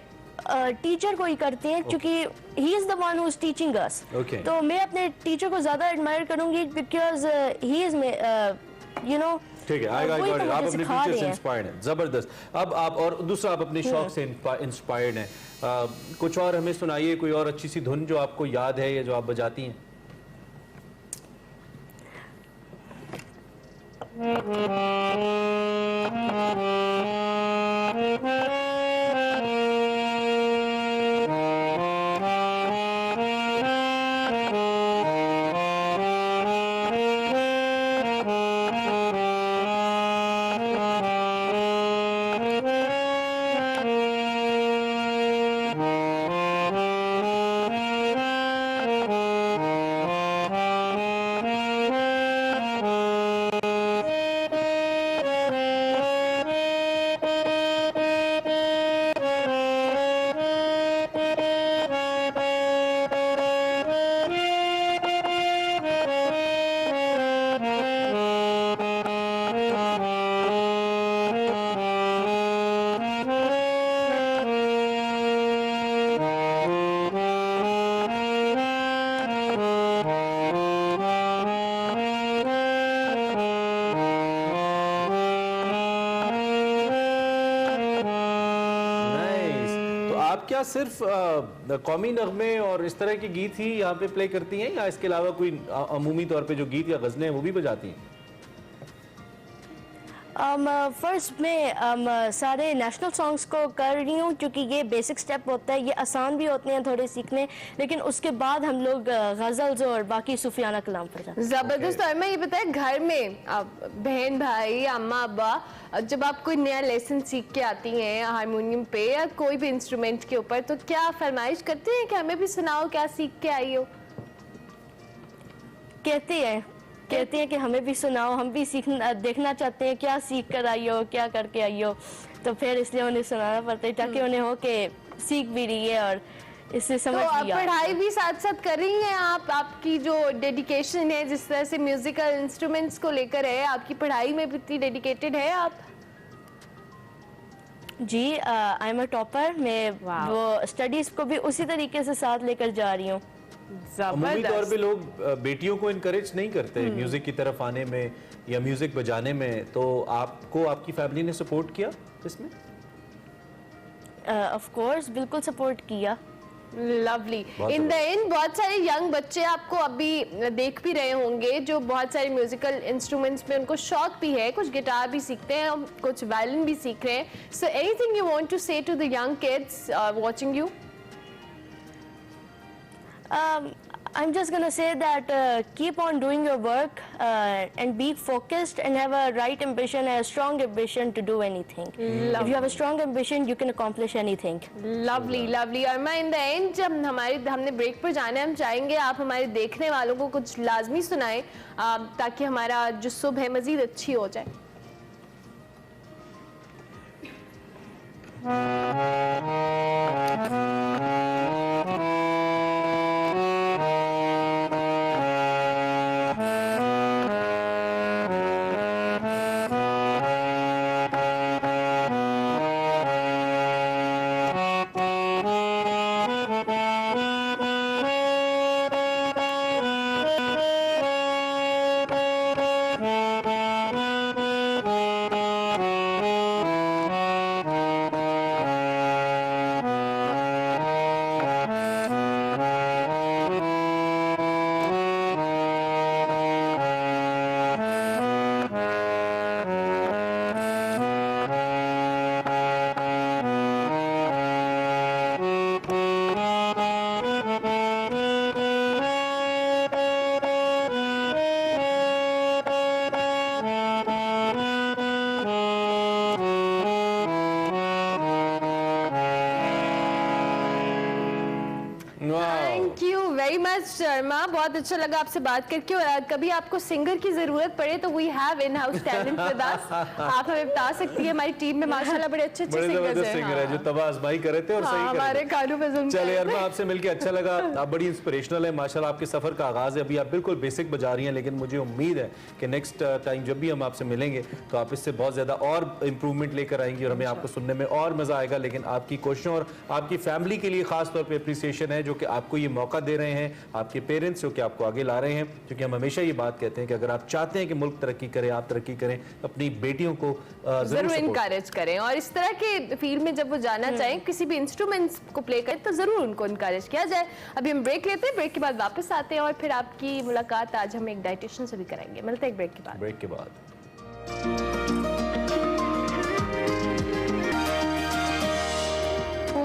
टीचर को ही करते हैं, क्योंकि he is the one who is teaching us. तो मैं अपने टीचर को ज़्यादा एडमायर करूँगी because he is you know. ठीक है, आप अपने टीचर से इंस्पायर्ड हैं, जबरदस्त। अब आप, और दूसरा आप अपने शौक से इंस्पायर्ड हैं, कुछ और हमें सुनाइए, कोई और अच्छी सी धुन जो आपको याद है या जो आप बजाती हैं। क्या सिर्फ कौमी नगमे और इस तरह के गीत ही यहाँ पे प्ले करती हैं, या इसके अलावा कोई अमूमी तौर पे जो गीत या गज़लें हैं वो भी बजाती हैं? फर्स्ट में सारे नेशनल सॉन्ग्स को कर रही हूँ, क्योंकि ये बेसिक स्टेप होता है, ये आसान भी होते हैं थोड़े सीखने, लेकिन उसके बाद हम लोग गज़ल्स और बाकी सूफियाना कलाम पर जाते हैं। ज़बरदस्त। और मैं ये बताएं, घर में बहन भाई अम्मा अब्बा जब आप कोई नया लेसन सीख के आती हैं हारमोनियम पे या कोई भी इंस्ट्रूमेंट के ऊपर, तो क्या फरमाइश करते हैं कि हमें भी सुनाओ क्या सीख के आई हो? कहते हैं कि हमें भी सुनाओ, हम भी सीखना देखना चाहते हैं क्या सीख कर आई हो, क्या करके आई हो, तो फिर इसलिए उन्हें सुनाना पड़ता है ताकि उन्हें हो कि सीख भी रही है और इससे समझ तो भी आ। पढ़ाई भी साथ साथ कर रही हैं आप? आपकी जो डेडिकेशन है, जिस तरह से म्यूजिकल इंस्ट्रूमेंट्स को लेकर है, आपकी पढ़ाई में भी इतनी डेडिकेटेड है आप? जी, आई एम अ टॉपर। मैं वो स्टडीज को भी उसी तरीके से साथ लेकर जा रही हूँ। अमूमी तौर पे लोग बेटियों को इनकरेज नहीं करते म्यूजिक की तरफ आने में या म्यूजिक बजाने में, तो आपको आपकी फैमिली ने सपोर्ट किया इसमें? ऑफ कोर्स, बिल्कुल सपोर्ट किया। लवली। इन द एंड बहुत सारे यंग बच्चे आपको अभी देख भी रहे होंगे जो बहुत सारे म्यूजिकल इंस्ट्रूमेंट्स में उनको शौक भी है, कुछ गिटार भी सीखते हैं, कुछ वायलिन भी सीख रहे हैं। So anything you want to say to the young kids watching you? I'm just gonna say that keep on doing your work and be focused and have a right ambition and a strong ambition to do anything. If you have a strong ambition, you can accomplish anything. Lovely, lovely. अरमा, in the end जब हमने break पर जाना है, हम चाहेंगे आप हमारे देखने वालों को कुछ लाजमी सुनाएं ताकि हमारा जो सुबह है मजीद अच्छी हो जाए। शर्मा, बहुत अच्छा लगा आपसे बात करके, और कभी आपको सिंगर की जरूरत पड़े तो we have in house talent with us. आप हमें बता सकती है, हमारी टीम में माशाल्लाह बड़े अच्छे सिंगर हैं जो तबाह आजमाई कर रहे थे और सही कर रहे थे। हमारे कानों पे जुल्म। चलिए अरमा, आपसे मिलकर अच्छा लगा, आप बड़ी इंस्पिरेशनल है माशाल्लाह। आपके सफर का आगाज है, अभी आप बिल्कुल बेसिक बजा रही हैं, लेकिन मुझे उम्मीद है कि नेक्स्ट टाइम जब भी हम आपसे मिलेंगे तो आप इससे बहुत ज्यादा और इंप्रूवमेंट लेकर आएंगी और हमें आपको सुनने में और मजा आएगा। लेकिन आपकी कोशिशों और आपकी फैमिली के लिए खास तौर पर अप्रिसिएशन है जो कि आपको ये मौका दे रहे हैं, आपके पेरेंट्स जो कि आपको आगे ला रहे हैं। क्योंकि हम हमेशा ये बात कहते हैं कि अगर आप चाहते हैं कि मुल्क तरक्की करे, आप तरक्की करें, अपनी बेटियों को जरूर इनकरेज करें, और इस तरह के फील्ड में जब वो जाना चाहें, किसी भी इंस्ट्रूमेंट्स को प्ले करें, तो जरूर उनको इनकरेज किया जाए। अभी हम ब्रेक लेते हैं, ब्रेक के बाद वापस आते हैं और फिर आपकी मुलाकात आज हम एक डाइटिशियन से भी करेंगे। मिलते हैं एक ब्रेक के बाद।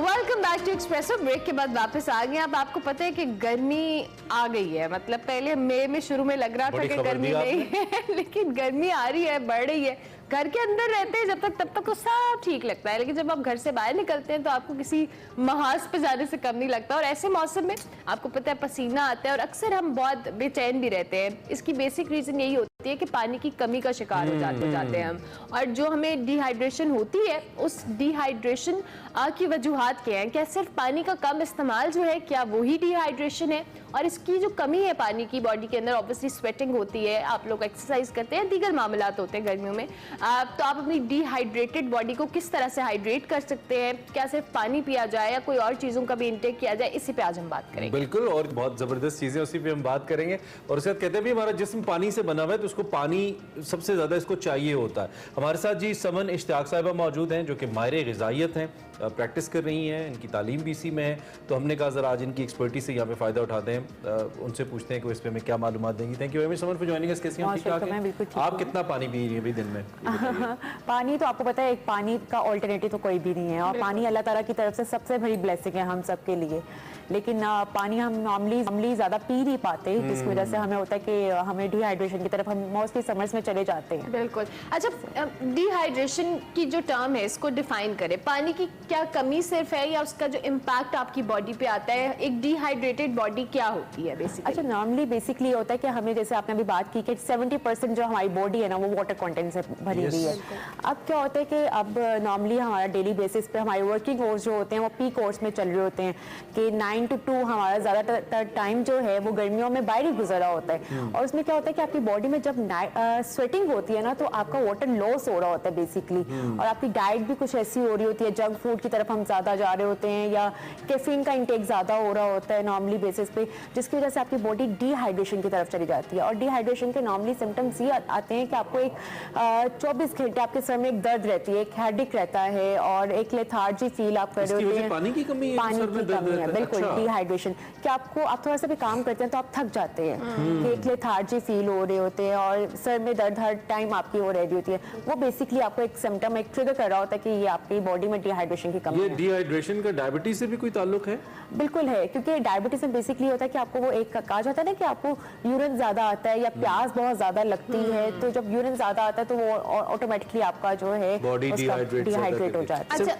Welcome back to Expresso. Break के बाद वापस आ गए। अब आपको पता है कि गर्मी आ गई है, मतलब पहले मई में शुरू में लग रहा था कि गर्मी नहीं है लेकिन गर्मी आ रही है, बढ़ रही है। घर के अंदर रहते हैं जब तक, तब तक तो सब ठीक लगता है, लेकिन जब आप घर से बाहर निकलते हैं तो आपको किसी महाज पे जाने से कम नहीं लगता। और ऐसे मौसम में आपको पता है पसीना आता है और अक्सर हम बहुत बेचैन भी रहते हैं। इसकी बेसिक रीजन यही होती है कि पानी की कमी का शिकार हो जाते हैं हम, और जो हमें डिहाइड्रेशन होती है, उस डिहाइड्रेशन की वजूहात क्या है? क्या सिर्फ पानी का कम इस्तेमाल जो है, क्या वही डिहाइड्रेशन है? और इसकी जो कमी है पानी की बॉडी के अंदर, ऑब्वियसली स्वेटिंग होती है, आप लोग एक्सरसाइज करते हैं, दीगर मामलात होते हैं गर्मियों में, तो आप अपनी डिहाइड्रेटेड बॉडी को किस तरह से हाइड्रेट कर सकते हैं? क्या सिर्फ पानी पिया जाए या कोई और चीजों का भी इंटेक किया जाए? इसी पे आज हम बात करेंगे। बिल्कुल, और बहुत जबरदस्त चीजें उसी पे हम बात करेंगे। और उसके साथ कहते हैं भी हमारा जिस्म पानी से बना हुआ है, तो उसको पानी सबसे ज्यादा इसको चाहिए होता है। हमारे साथ जी समन इश्तियाक साहिबा मौजूद हैं जो कि माहिर ग़िज़ाइयत हैं, प्रैक्टिस कर रही हैं, इनकी तालीम भी इसी में है। तो हमने कहा जरा आज इनकी एक्सपर्टीज से यहाँ पे फायदा उठाते हैं, उनसे पूछते हैं कि इस पे में क्या मालूमात देंगी। Thank you very much Saman for joining us. कैसी हैं आप? कितना पानी पी रही हैं अभी दिन में? पानी तो आपको पता है, एक पानी का ऑल्टरनेटिव तो कोई भी नहीं है, और पानी अल्लाह ताला की तरफ से सबसे बड़ी ब्लेसिंग है हम सब के लिए। लेकिन पानी हम नॉर्मली ज़्यादा पी नहीं पाते, जिसकी वजह से हमें होता है कि हमें डिहाइड्रेशन की तरफ हम मोस्टली समर्स में चले जाते हैं। बिल्कुल। अच्छा, डिहाइड्रेशन की जो टर्म है इसको डिफाइन करें। पानी की क्या कमी सिर्फ है या उसका जो इम्पैक्ट आपकी बॉडी पे आता है? एक डिहाइड्रेटेड बॉडी क्या होती है बेसिकली? अच्छा, नॉर्मली बेसिकली होता है कि हमें, जैसे आपने अभी बात की कि 70% जो हमारी बॉडी है ना, वो वाटर कंटेंट से भरी हुई है। अब क्या होता है कि अब नॉर्मली हमारा डेली बेसिस पे हमारे वर्किंग आवर्स जो होते हैं वो पीक आवर्स में चल रहे होते हैं कि 9 to 2 हमारा ज़्यादातर टाइम जो है वो गर्मियों में बाहर ही गुजरा होता है। और उसमें क्या होता है कि आपकी बॉडी में जब स्वेटिंग होती है ना तो आपका वाटर लॉस हो रहा होता है बेसिकली, और आपकी डाइट भी कुछ ऐसी हो रही होती है, जंक फूड की तरफ हम ज़्यादा जा रहे होते हैं या कैफीन का इंटेक ज़्यादा हो रहा होता है नॉर्मली बेसिस पे, जिसकी वजह से आपकी बॉडी डिहाइड्रेशन की तरफ चली जाती है। और डिहाइड्रेशन के नॉर्मली सिम्टम्स ये आते हैं कि आपको एक 24 घंटे आपके सर में एक दर्द रहती है, एक हेडेक रहता है और एक लेथार्जी फील आप कर रहे होते हैं। पानी की कमी है, पानी की कमी है, बिल्कुल डिहाइड्रेशन। कि आपको आप थोड़ा सा भी काम करते हैं तो आप थक जाते हैं, कि एक लेथार्जी फील हो रहे होते हैं और सर में दर्द हर टाइम आपकी हो रही होती है। वो बेसिकली आपको एक सिम्टम एक ट्रिगर कर रहा होता है कि ये आपकी बॉडी में डिहाइड्रेशन की कमी ये है। डिहाइड्रेशन का डायबिटीज से भी कोई ताल्लुक है? बिल्कुल है, क्योंकि डायबिटीज में बेसिकली होता है कि आपको वो एक कहा जाता है ना कि आपको यूरिन ज्यादा आता है या प्यास बहुत ज्यादा लगती है, तो जब यूरिन ज्यादा आता है तो वो ऑटोमेटिकली आपका जो है बॉडी डिहाइड्रेट हो जाता है।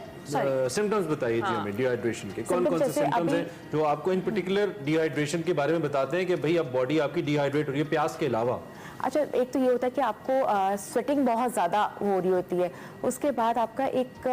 सिम्टम्स बताइए जी हमें डिहाइड्रेशन के, कौन कौन से सिम्टम्स हैं जो आपको इन पर्टिकुलर डिहाइड्रेशन के बारे में बताते हैं कि भाई अब बॉडी आपकी डिहाइड्रेट हो रही है प्यास के अलावा? अच्छा, एक तो ये होता है कि आपको स्वेटिंग बहुत ज़्यादा हो रही होती है, उसके बाद आपका एक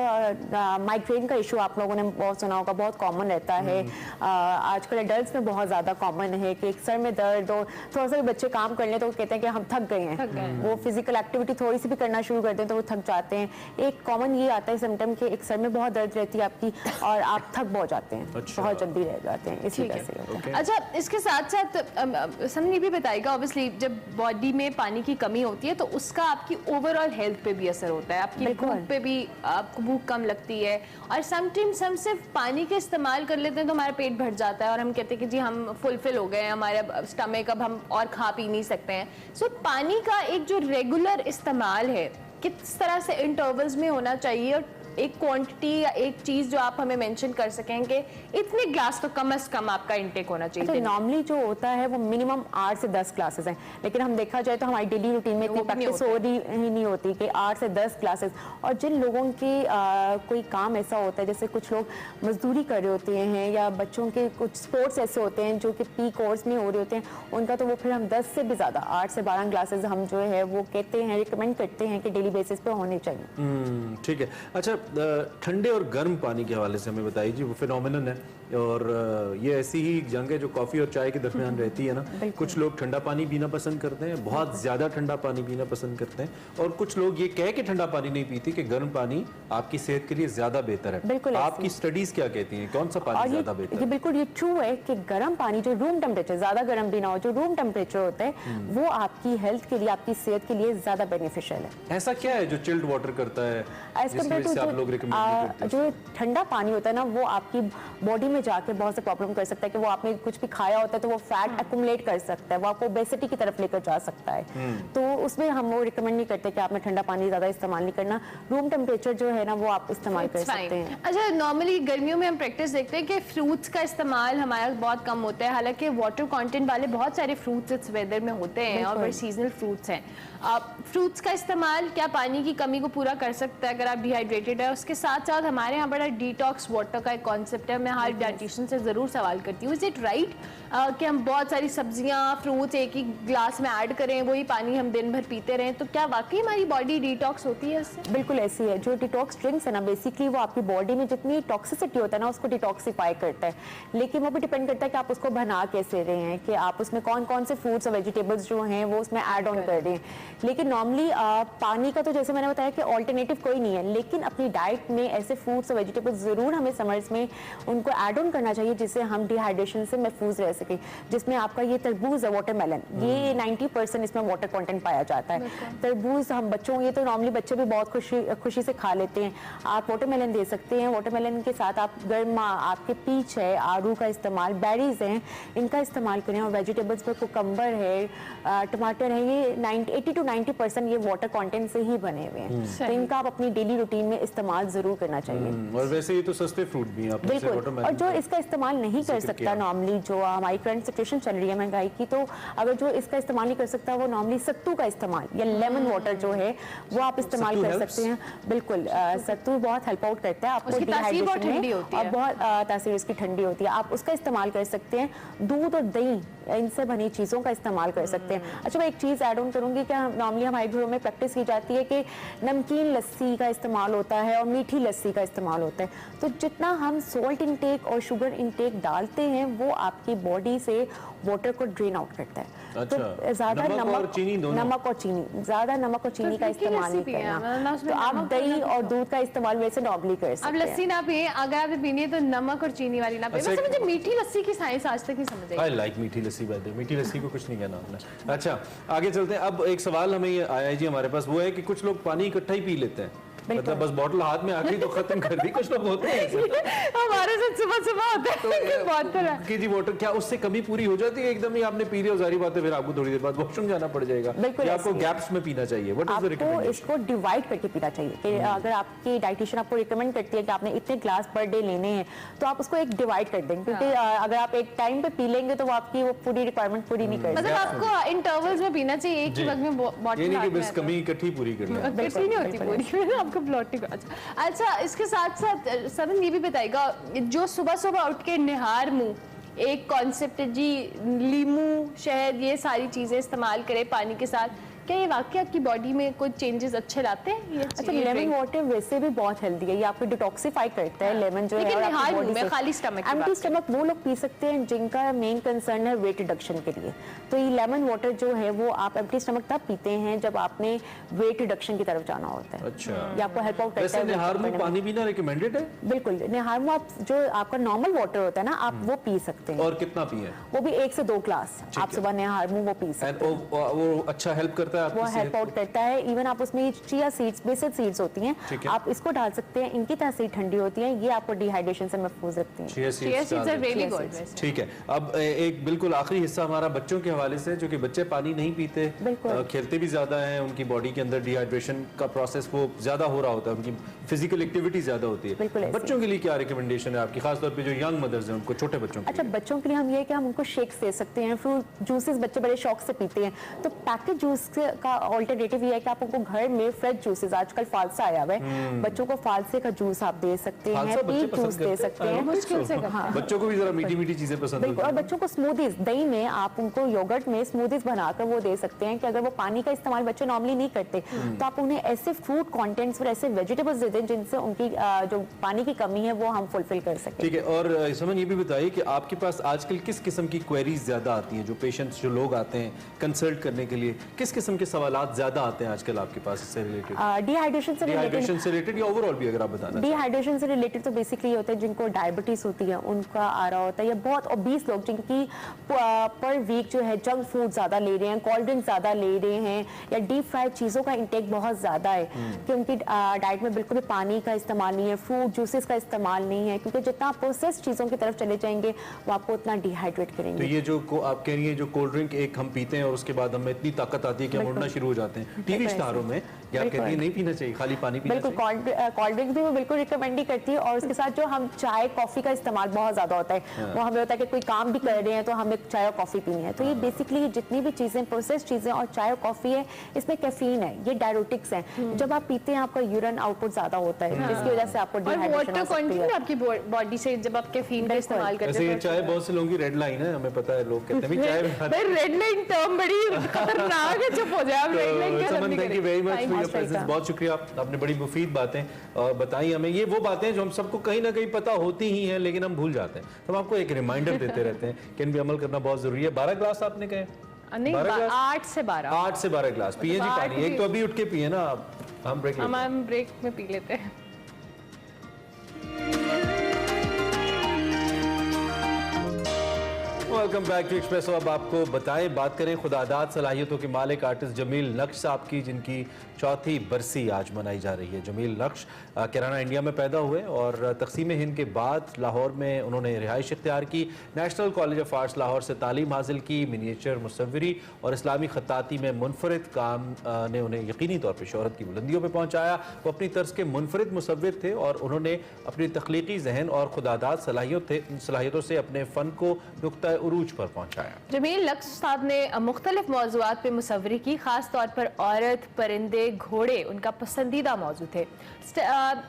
माइग्रेन का इशू आप लोगों ने बहुत सुना होगा, बहुत कॉमन रहता है आजकल एडल्ट्स में, बहुत ज़्यादा कॉमन है कि एक सर में दर्द हो, थोड़ा सा भी बच्चे काम कर लें तो वो कहते हैं कि हम थक गए हैं, वो फिजिकल एक्टिविटी थोड़ी सी भी करना शुरू कर दें तो वो थक जाते हैं। एक कॉमन ये आता है सिम्टम कि एक सर में बहुत दर्द रहती है आपकी और आप थक बहुत जाते हैं, बहुत जल्दी रह जाते हैं, इसी तरह से। अच्छा, इसके साथ साथ सम ये भी बताएगा, ऑब्वियसली जब बॉडी में पानी की कमी होती है तो उसका आपकी ओवरऑल हेल्थ पे भी असर होता है, आपकी भूख पे भी, आपको भूख कम लगती है, और समटाइम्स हम सिर्फ पानी के इस्तेमाल कर लेते हैं तो हमारा पेट भर जाता है और हम कहते हैं कि जी हम फुलफिल हो गए हैं, हमारे स्टमक अब हम और खा पी नहीं सकते हैं। सो पानी का एक जो रेगुलर इस्तेमाल है किस तरह से इंटरवल्स में होना चाहिए, और एक क्वांटिटी या एक चीज जो आप हमें मेंशन कर सकें कि इतने ग्लास तो कम से कम आपका इंटेक होना चाहिए? तो नॉर्मली जो होता है वो मिनिमम 8 से 10 क्लासेस हैं, लेकिन हम देखा जाए तो हमारी डेली रूटीन में इतनी प्रैक्टिस हो रही ही नहीं होती कि 8 से 10 क्लासेस। और जिन लोगों के कोई काम ऐसा होता है, जैसे कुछ लोग मजदूरी कर रहे होते हैं या बच्चों के कुछ स्पोर्ट्स ऐसे होते हैं जो कि पी कोर्स में हो रहे होते हैं, उनका तो वो फिर हम 10 से भी ज़्यादा 8 से 12 क्लासेस हम जो है वो कहते हैं, रिकमेंड करते हैं कि डेली बेसिस पे होने चाहिए। ठीक है। अच्छा, ठंडे और गर्म पानी के हवाले से हमें बताइए जी, वो फिनोमिनन है और ये ऐसी ही जंग है जो कॉफी और चाय के दरमियान रहती है ना। कुछ लोग ठंडा पानी पीना पसंद करते हैं, बहुत ज्यादा ठंडा पानी पीना पसंद करते हैं, और कुछ लोग ये कह के ठंडा पानी नहीं पीते कि गर्म पानी आपकी सेहत के लिए ज्यादा बेहतर है। बिल्कुल, आपकी स्टडीज क्या कहती हैं, कौन सा पानी ज्यादा बेहतर है? ये बिल्कुल ये ट्रू है कि गर्म पानी जो रूम टेम्परेचर, ज्यादा गर्म भी ना हो, जो रूम टेम्परेचर होता है वो आपकी हेल्थ के लिए, आपकी सेहत के लिए ज्यादा बेनिफिशियल है। ऐसा क्या है जो चिल्ड वाटर करता है आप लोग रिकमेंड? जो ठंडा पानी होता है ना वो आपकी बॉडी में जाके बहुत से प्रॉब्लम कर सकता है, कि वो आपने कुछ भी खाया होता है तो वो फैट एक्युमुलेट कर सकता है, वो आपको ओबेसिटी की तरफ लेकर जा सकता है। तो उसमें हम वो रिकमेंड नहीं करते कि आपने ठंडा पानी ज्यादा इस्तेमाल नहीं करना, रूम टेम्परेचर जो है ना वो आप इस्तेमाल कर सकते हैं। अच्छा, नॉर्मली गर्मियों में हम प्रैक्टिस देखते हैं कि फ्रूट्स का इस्तेमाल हमारा बहुत कम होता है, हालांकि वाटर कंटेंट वाले बहुत सारे फ्रूट्स इस वेदर में होते हैं और सीजनल फ्रूट्स हैं। फ्रूट्स का इस्तेमाल क्या पानी की कमी को पूरा कर सकता है अगर आप डिहाइड्रेटेड है? उसके साथ साथ हमारे यहाँ बड़ा डिटॉक्स वाटर का एक कॉन्सेप्ट है, मैं हर डाइटिशियन से ज़रूर सवाल करती हूँ, इज इट राइट कि हम बहुत सारी सब्जियाँ फ्रूट्स एक ही ग्लास में ऐड करें, वही पानी हम दिन भर पीते रहें, तो क्या वाकई हमारी बॉडी डिटॉक्स होती है इससे? बिल्कुल ऐसी है। जो डिटॉक्स ड्रिंक्स है ना बेसिकली वो आपकी बॉडी में जितनी टॉक्सिसिटी होता है ना उसको डिटॉक्सिफाई करता है, लेकिन वो भी डिपेंड करता है कि आप उसको बना कैसे रहे हैं, कि आप उसमें कौन कौन से फ्रूट्स और वेजिटेबल्स जो हैं वो उसमें ऐड ऑन कर रहे हैं। लेकिन नॉर्मली पानी का तो जैसे मैंने बताया कि ऑल्टरनेटिव कोई नहीं है, लेकिन अपनी डाइट में ऐसे फ्रूट्स और वेजिटेबल्स जरूर हमें समर्स में उनको ऐड ऑन करना चाहिए जिससे हम डिहाइड्रेशन से महफूज रह सके। जिसमें आपका ये तरबूज है, वाटरमेलन, ये 90% इसमें वाटर कंटेंट पाया जाता है। तरबूज हम बच्चों, ये तो नॉर्मली बच्चे भी बहुत खुशी से खा लेते हैं, आप वाटरमेलन दे सकते हैं। वाटरमेलन के साथ आप गर्म आपके पीच है, आड़ू का इस्तेमाल, बेरीज हैं, इनका इस्तेमाल करें। और वेजिटेबल्स में कुकम्बर है, टमाटर है, ये 80 to 90% ये वाटर कंटेंट से ही बने हुए हैं, तो इनका आप अपनी डेली रूटीन में इस्तेमाल जरूर करना चाहिए। और वैसे ये तो सस्ते फ्रूट भी हैं, बिल्कुल। और जो इसका इस्तेमाल नहीं कर सकता नॉर्मली, जो हमारी करंट सिचुएशन चल रही है महंगाई की, तो अगर जो इसका इस्तेमाल नहीं कर सकता वो नॉर्मली सत्तू का इस्तेमाल या लेमन वाटर जो है वो आप इस्तेमाल कर सकते हैं। बिल्कुल, सत्तू बहुत हेल्प आउट करता है आपको डिहाइड्रेशन में, और बहुत तासीर उसकी ठंडी होती है, आप उसका इस्तेमाल कर सकते हैं। दूध और दही इनसे बनी चीज़ों का इस्तेमाल कर सकते हैं। अच्छा, मैं एक चीज़ ऐड ऑन करूंगी कि नॉर्मली हमारे घरों में प्रैक्टिस की जाती है कि नमकीन लस्सी का इस्तेमाल होता है और मीठी लस्सी का इस्तेमाल होता है, तो जितना हम सॉल्ट इंटेक और शुगर इंटेक डालते हैं वो आपकी बॉडी से वाटर को ड्रेन आउट करता है। अच्छा, तो ज्यादा नमक और चीनी दोनों? नमक और चीनी, ज्यादा नमक और चीनी का इस्तेमाल नहीं करना। तो आप दही और दूध का इस्तेमाल वैसे नॉर्मली कर सकते हैं। अब लस्सी ना पिए, अगर आपने पीनी है तो नमक और चीनी वाली ना पिए। अच्छा, वैसे मुझे मीठी लस्सी की साइंस आज तक नहीं समझ आई। आई लाइक मीठी लस्सी बात है, मीठी लस्सी को कुछ नहीं कहना आपने। अच्छा आगे चलते हैं। अब एक सवाल हमें ये आया जी हमारे पास, वो है कि कुछ लोग पानी इकट्ठा ही पी लेते हैं, मतलब बस बॉटल हाथ में आ गई तो खत्म कर दी। कुछ लोग होते हैं हमारे साथ सुबह सुबह होता है बॉटल कि जी वाटर, क्या उससे कमी पूरी हो जाती है? एकदम ही आपने पी लिया, सारी बातें, फिर आपको थोड़ी देर बाद वॉशरूम जाना पड़ जाएगा, या आपको गैप्स में पीना चाहिए? What is the recommendation? इसको डिवाइड करके पीना चाहिए कि अगर आपकी डाइटिशियन आपको रिकमेंड करती है कि आपने इतने ग्लास पर डे लेने हैं, तो आप उसको एक डिवाइड कर देंगे, क्योंकि अगर आप एक टाइम पे पी लेंगे तो वो आपकी वो पूरी रिक्वायरमेंट पूरी नहीं कर सकते। मतलब आपको इंटरवल्स में पीना चाहिए, एक ही वक्त में बॉटल। ये नहीं कि बस कमी इकट्ठी पूरी कर लें, नहीं होती पूरी, आपको ब्लॉटिंग। अच्छा इसके साथ साथ सरन ये भी बताइएगा, जो सुबह सुबह उठ के निहार मुंह एक कॉन्सेप्ट है जी, लीमू शहद ये सारी चीजें इस्तेमाल करें पानी के साथ, क्या ये वाकई आपकी बॉडी में कुछ चेंजेस अच्छे लाते हैं? ये अच्छा, लेमन वाटर वैसे भी बहुत हेल्दी है, ये आपको डिटॉक्सिफाई करता है। लेमन जो है खाली स्टमक, एम्प्टी स्टमक वो लोग पी सकते हैं जिनका मेन कंसर्न है वेट रिडक्शन के लिए। तो ये लेमन वाटर जो है वो आप एम्प्टी स्टमक तब पीते हैं जब आपने वेट रिडक्शन की तरफ जाना होता है। अच्छा, ये आपको हेल्प आउट करता है। वैसे निहार मुंह पानी पीना रिकमेंडेड है? बिल्कुल, निहार मुंह आप जो आपका नॉर्मल वाटर होता है ना, आप वो पी सकते हैं। और कितना पिए? वो भी 1 से 2 ग्लास आप सुबह निहार मुंह वो पी सकते हैं। वो अच्छा हेल्प करता है, वो हेल्प आउट करता है। इवन आप उसमें चिया सीड्स, बेसिल सीड्स होती हैं, आप इसको डाल सकते हैं, इनकी तासीर ठंडी होती है, ये आपको डिहाइड्रेशन से महफूज रखती हैं। Chia seeds are really good. ठीक है, अब एक बिल्कुल आखिरी हिस्सा हमारा बच्चों के हवाले से, जो कि बच्चे पानी नहीं पीते, खेलते भी ज्यादा हैं, उनकी बॉडी के अंदर डिहाइड्रेशन का प्रोसेस वो ज्यादा हो रहा होता है, उनकी फिजिकल एक्टिविटी ज्यादा होती है। बच्चों के लिए क्या रिकमेंडेशन है आपकी, खासतौर पर जो यंग मदर्स हैं उनको, छोटे बच्चों के? अच्छा, बच्चों के लिए हम ये कि हम उनको शेक्स दे सकते हैं, फ्रूट जूसेस बच्चे बड़े शौक से पीते हैं, तो पैकेट जूस का ऑल्टरनेटिव ये है कि आप उनको घर में फ्रेश जूसेस, आजकल फालसा आया हुआ है, बच्चों को फालसे का जूस आप दे सकते हैं, पीच जूस दे सकते हैं। मुश्किल से बच्चों को भी जरा मीठी मीठी चीजें पसंद होती हैं। और बच्चों को स्मूदीज, दही में आप उनको योगर्ट में स्मूदीज बनाकर वो दे सकते हैं कि अगर वो पानी का इस्तेमाल बच्चे नॉर्मली नहीं करते, तो आप उन्हें ऐसे फ्रूट कंटेंट्स और ऐसे वेजिटेबल्स दे दें जिनसे उनकी जो पानी की कमी है वो हम फुलफिल कर सकें। ठीक है, और समन ये भी बताइए कि आपके पास आजकल किस किस्म की क्वेरीज ज्यादा आती हैं, जो पेशेंट्स, जो लोग आते हैं कंसल्ट करने के लिए, किस किस्म के सवालात ज्यादा आते हैं आजकल आपके पास इससे रिलेटेड? डिहाइड्रेशन से रिलेटेड या ओवरऑल भी अगर आप बताना? डिहाइड्रेशन से रिलेटेड तो बेसिकली होता है जिनको डायबिटीज होती है उनका आ रहा होता है, या बहुत ओबीस लोग जिनकी पर वीक जो है जंक फूड ज्यादा ले रहे हैं, कोल्ड ड्रिंक ज्यादा ले रहे हैं, या डीप फ्राइड चीजों का इंटेक बहुत ज्यादा है कि उनकी डाइट में बिल्कुल भी पानी का इस्तेमाल नहीं है, फ्रूट जूसेस का इस्तेमाल नहीं है, क्योंकि जितना प्रोसेस्ड चीजों की तरफ चले जाएंगे वो आपको उतना डिहाइड्रेट करेंगे। तो ये जो आप कह रही हैं, जो कोल्ड ड्रिंक एक हम पीते हैं और उसके बाद हमें इतनी ताकत आती है कि हम उड़ना शुरू हो जाते हैं, टीवी इश्तहारों में क्या कहती है नहीं पीना चाहिए, खाली पानी पीना चाहिए? बिल्कुल, कोल्ड ड्रिंक भी वो बिल्कुल रिकमेंड ही करती है, और उसके साथ जो हम चाय कॉफी का इस्तेमाल बहुत ज्यादा होता है, वो हमें होता है कि कोई काम भी कर रहे हैं तो हमें चाय और कॉफी पीनी है, तो ये बेसिकली जितनी भी चीजें प्रोसेस्ड चीजें और चाय और कॉफी है, इसमें कैफीन है, ये डायरेटिक्स हैं, जब आप पीते हैं आपका यूरिन आउटपुट ज्यादा होता है, जिसकी वजह से आपको डिहाइड्रेशन हो सकती है आपकी बॉडी से जब आप कैफीन का इस्तेमाल करते हैं। चाय बहुत से लोगों की रेड लाइन है, हमें पता है, लोग कहते हैं चाय रेड लाइन टर्म बड़ी खतरनाक है, चुप हो जाए आप, रेड लाइन क्या करने? Thank you very much for your presence, बहुत शुक्रिया, आपने बड़ी मुफीद बातें बताई हमें। ये वो बातें जो हम सबको कहीं ना कहीं पता होती ही हैं लेकिन हम भूल जाते हैं, तो हम आपको एक रिमाइंडर देते रहते हैं कि इन पे अमल करना बहुत जरूरी है। 12 ग्लास आपने कहे? नहीं, 8 से 12। 8 से 12 ग्लास पिए जी पानी, एक तो अभी उठ के पिए ना आप, हम ब्रेक में पी लेते हैं। Welcome back to Expresso. अब आपको बताएं, बात करें खुदादाद सलाहियतों के मालिक आर्टिस्ट जमील नक्श साहब की, जिनकी 4थी बरसी आज मनाई जा रही है। जमील नक्श कैराना इंडिया में पैदा हुए और तकसीम हिंद के बाद लाहौर में उन्होंने रिहाइश इख्तियार की, national college of arts Lahore से तालीम हासिल की, मिनिएचर मुसव्विरी और इस्लामी खत्ताती में मुनफरिद काम ने उन्हें यकीनी तौर पर शोहरत की बुलंदियों पर पहुँचाया। वो अपनी तर्ज के मुनफरिद मुसव्विर थे और उन्होंने अपनी तख्लीकी जहन और खुदादाद सलाहियतों से अपने फ़न को नुक्ता उरूज पर पहुँचाया। जमील नक्श साहब ने मुख्तलिफ मौज़ूआत पर मुसव्वरी की, खास तौर पर औरत, परिंदे, घोड़े उनका पसंदीदा मौजू थे।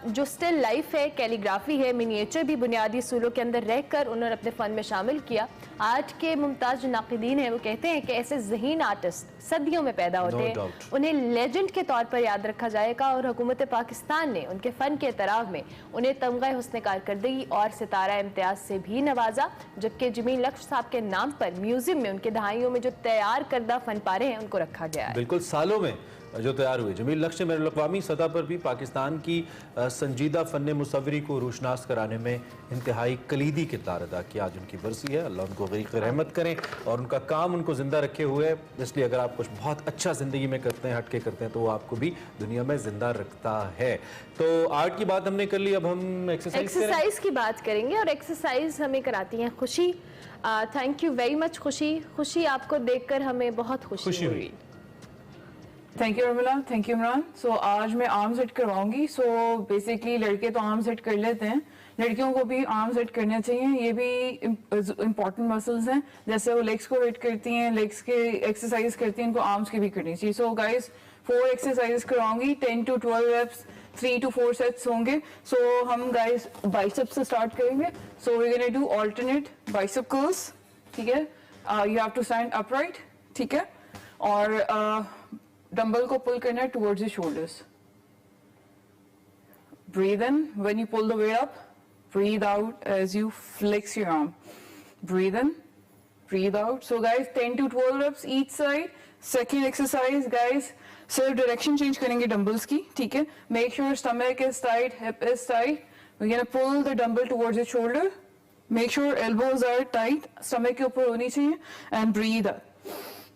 जो स्टिल लाइफ है, कैलीग्राफी है, मिनिएचर भी बुनियादी सूलों के अंदर रहकर उन्होंने अपने फ़न में शामिल किया। आज के मुमताज़ जो नाक़िदीन हैं वो कहते हैं कि ऐसे ज़हीन आर्टिस्ट सदियों में पैदा होते हैं, उन्हें लेजेंड के तौर पर याद रखा जाएगा और हुकूमत पाकिस्तान ने उनके फ़न के एतराफ़ में उन्हें तमगा हुस्न कारकर्दगी और सितारा इम्तियाज़ से भी नवाजा। जबकि जमील नक्श साहब साहब के नाम पर म्यूजियम में उनके दहाइयों में जो तैयार करदा फन पारे हैं उनको रखा गया है। बिल्कुल सालों में जो तैयार हुए। जमील लक्ष्य ने अक़वामी सतह पर भी पाकिस्तान की संजीदा फ़न मुसव्वरी को रोशनास कराने में इंतहाई कलीदी किरदार अदा किया। आज उनकी बरसी है, अल्लाह उनको ग़रीक़ रहमत करें और उनका काम उनको ज़िंदा रखे हुए। इसलिए अगर आप कुछ बहुत अच्छा ज़िंदगी में करते हैं, हटके करते हैं, तो वो आपको भी दुनिया में ज़िंदा रखता है। तो आर्ट की बात हमने कर ली, अब हम एक्सरसाइज की बात करेंगे और एक्सरसाइज हमें कराती हैं खुशी। थैंक यू वेरी मच खुशी। खुशी, आपको देखकर हमें बहुत खुशी हुई। Thank you Ramila, thank you Imran. So आज मैं आर्म सेट करवाऊंगी। सो बेसिकली लड़के तो आर्म सेट कर लेते हैं, लड़कियों को भी आर्म सेट करने चाहिए। ये भी इंपॉर्टेंट मसल्स हैं, जैसे वो लेग्स को हिट करती हैं, लेग्स के एक्सरसाइज करती हैं, इनको आर्म्स की भी करनी चाहिए। सो गाइस 4 एक्सरसाइज करवाऊंगी, 10 to 12 reps, 3 to 4 सेट्स होंगे। सो हम गाइस बाइसेप्स से स्टार्ट करेंगे। So we gonna do alternate bicep curls, ठीक है। You have to stand upright, ठीक है, और डंबल को पुल करना है towards the shoulders. Breathe in when you pull the weight up, breathe out as you flex your arm. Breathe in, breathe out. So guys 10 to 12 reps each side. Second exercise guys, सिर्फ direction change करेंगे dumbbells की, ठीक है। Make sure stomach is tight, hip is tight. We gonna pull the dumbbell towards the shoulder. Make sure elbows are tight, stomach के ऊपर होनी चाहिए। And breathe up,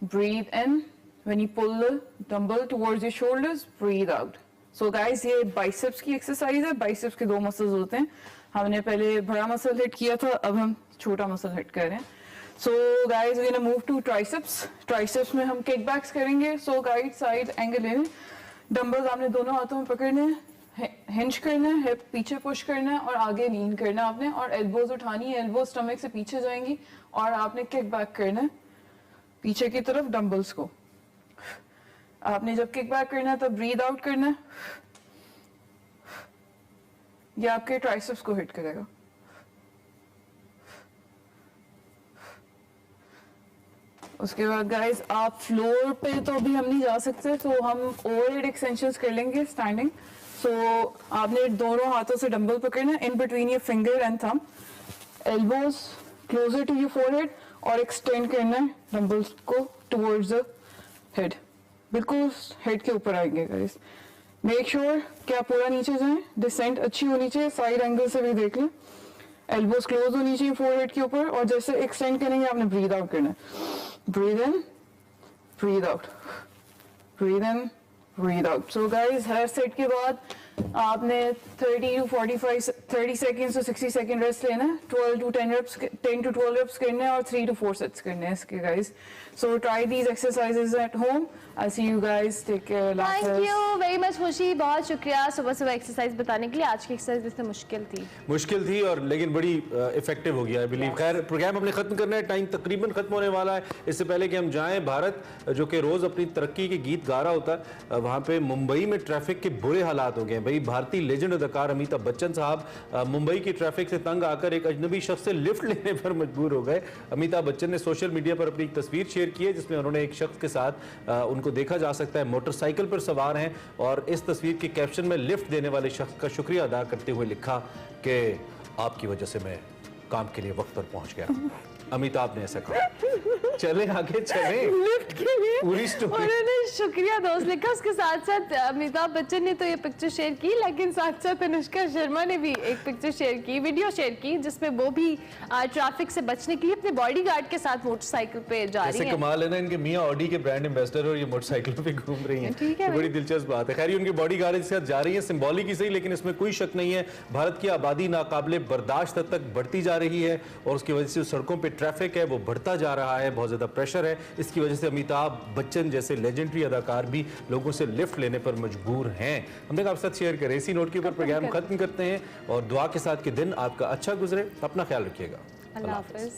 breathe in when you pull the dumbbell towards your shoulders, breathe out. So guys, ये biceps की exercise है। biceps के 2 muscles होते हैं, हमने पहले बड़ा muscle hit किया था, अब हम छोटा muscle hit कर रहे हैं। So guys, we're gonna move to triceps. triceps में हम kickbacks करेंगे। So guys, side angle लेने, dumbbells आपने दोनों हाथों में पकड़ने हैं, hinge करना है, hip पीछे push करना है और आगे lean करना है आपने, और elbows उठानी है, elbows stomach से पीछे जाएंगी और आपने kickback करना है पीछे की तरफ dumbbells को। आपने जब किक बैक करना है तब ब्रीद आउट करना है, ये आपके ट्राइसेप्स को हिट करेगा। उसके बाद गाइस आप फ्लोर पे तो अभी हम नहीं जा सकते, तो हम ओवरहेड एक्सटेंशंस कर लेंगे स्टैंडिंग। सो आपने दोनों हाथों से डंबल पकड़ना है in between your finger and thumb, elbows closer to your forehead, और एक्सटेंड करना है डंबल्स को टुवर्ड्स द हेड, बिल्कुल हेड के ऊपर आएंगे गाइस। मेक श्योर कि आप पूरा नीचे जाएं, डिसेंट अच्छी होनी चाहिए, साइड एंगल से भी देख लें। एल्बोज क्लोज होनी चाहिए फोरहेड के ऊपर, और जैसे एक्सटेंड करेंगे आपने ब्रीद आउट करना है। Breathe in, breathe out, breathe in, breathe out. So guys her set के बाद आपने 30 to 45 30 seconds to 60 second rest लेना है। 10 to 12 reps करने हैं और 3 to 4 सेट्स करने हैं इसके guys. So try these exercises at home. I see you guys, take care, thank you very much Khushi, बहुत शुक्रिया सुबह सुबह एक्सरसाइज बताने के लिए। आज की एक्सरसाइज वैसे मुश्किल थी और लेकिन बड़ी इफेक्टिव हो गया आई बिलीव। खैर प्रोग्राम अपने खत्म करना है, टाइम तकरीबन खत्म होने वाला है। इससे पहले कि हम जाएं, भारत जो कि रोज अपनी तरक्की के गीत गा रहा होता है, वहाँ पे मुंबई में ट्रैफिक के बुरे हालात हो गए भाई। भारतीय लेजेंड अदाकार अमिताभ बच्चन साहब मुंबई की ट्रैफिक से तंग आकर एक अजनबी शख्स से लिफ्ट लेने पर मजबूर हो गए। अमिताभ बच्चन ने सोशल मीडिया पर अपनी एक तस्वीर शेयर की है जिसमें उन्होंने एक शख्स के साथ उनको देखा जा सकता है मोटरसाइकिल पर सवार हैं, और इस तस्वीर के कैप्शन में लिफ्ट देने वाले शख्स का शुक्रिया अदा करते हुए लिखा कि आपकी वजह से मैं काम के लिए वक्त पर पहुंच गया। अमिताभ ने ऐसा कहा। चले आगे चले लिफ्ट के लिए पूरी स्टोरी उन्होंने शुक्रिया दोस्त लिखा। उसके साथ साथ अमिताभ बच्चन ने तो ये पिक्चर शेयर की, लेकिन साथ साथ अनुष्का शर्मा ने भी एक पिक्चर शेयर की, वीडियो शेयर की, जिसमें वो भी ट्रैफिक से बचने के लिए अपने बॉडीगार्ड के साथ मोटरसाइकिल पे जा रही है। कमाल है ना, इनके मियां ऑडी के ब्रांड एम्बेसडर और ये मोटरसाइकिल पे घूम रही हैं। ठीक है, बड़ी दिलचस्प बात है। खैर ये उनकी बॉडीगार्ड के साथ जा रही है, सिंबॉलिक ही सही, लेकिन इसमें कोई शक नहीं है भारत की आबादी नाकाबिले बर्दाश्त तक बढ़ती जा रही है और उसकी वजह से सड़कों पर ट्रैफिक है वो बढ़ता जा रहा है, बहुत ज्यादा प्रेशर है। इसकी वजह से अमिताभ बच्चन जैसे लेजेंडरी अदाकार भी लोगों से लिफ्ट लेने पर मजबूर हैं। हमने आपके साथ शेयर करें। इसी नोट के ऊपर प्रोग्राम खत्म करते हैं और दुआ के साथ कि दिन आपका अच्छा गुजरे। अपना ख्याल रखिएगा। अल्लाह हाफिज।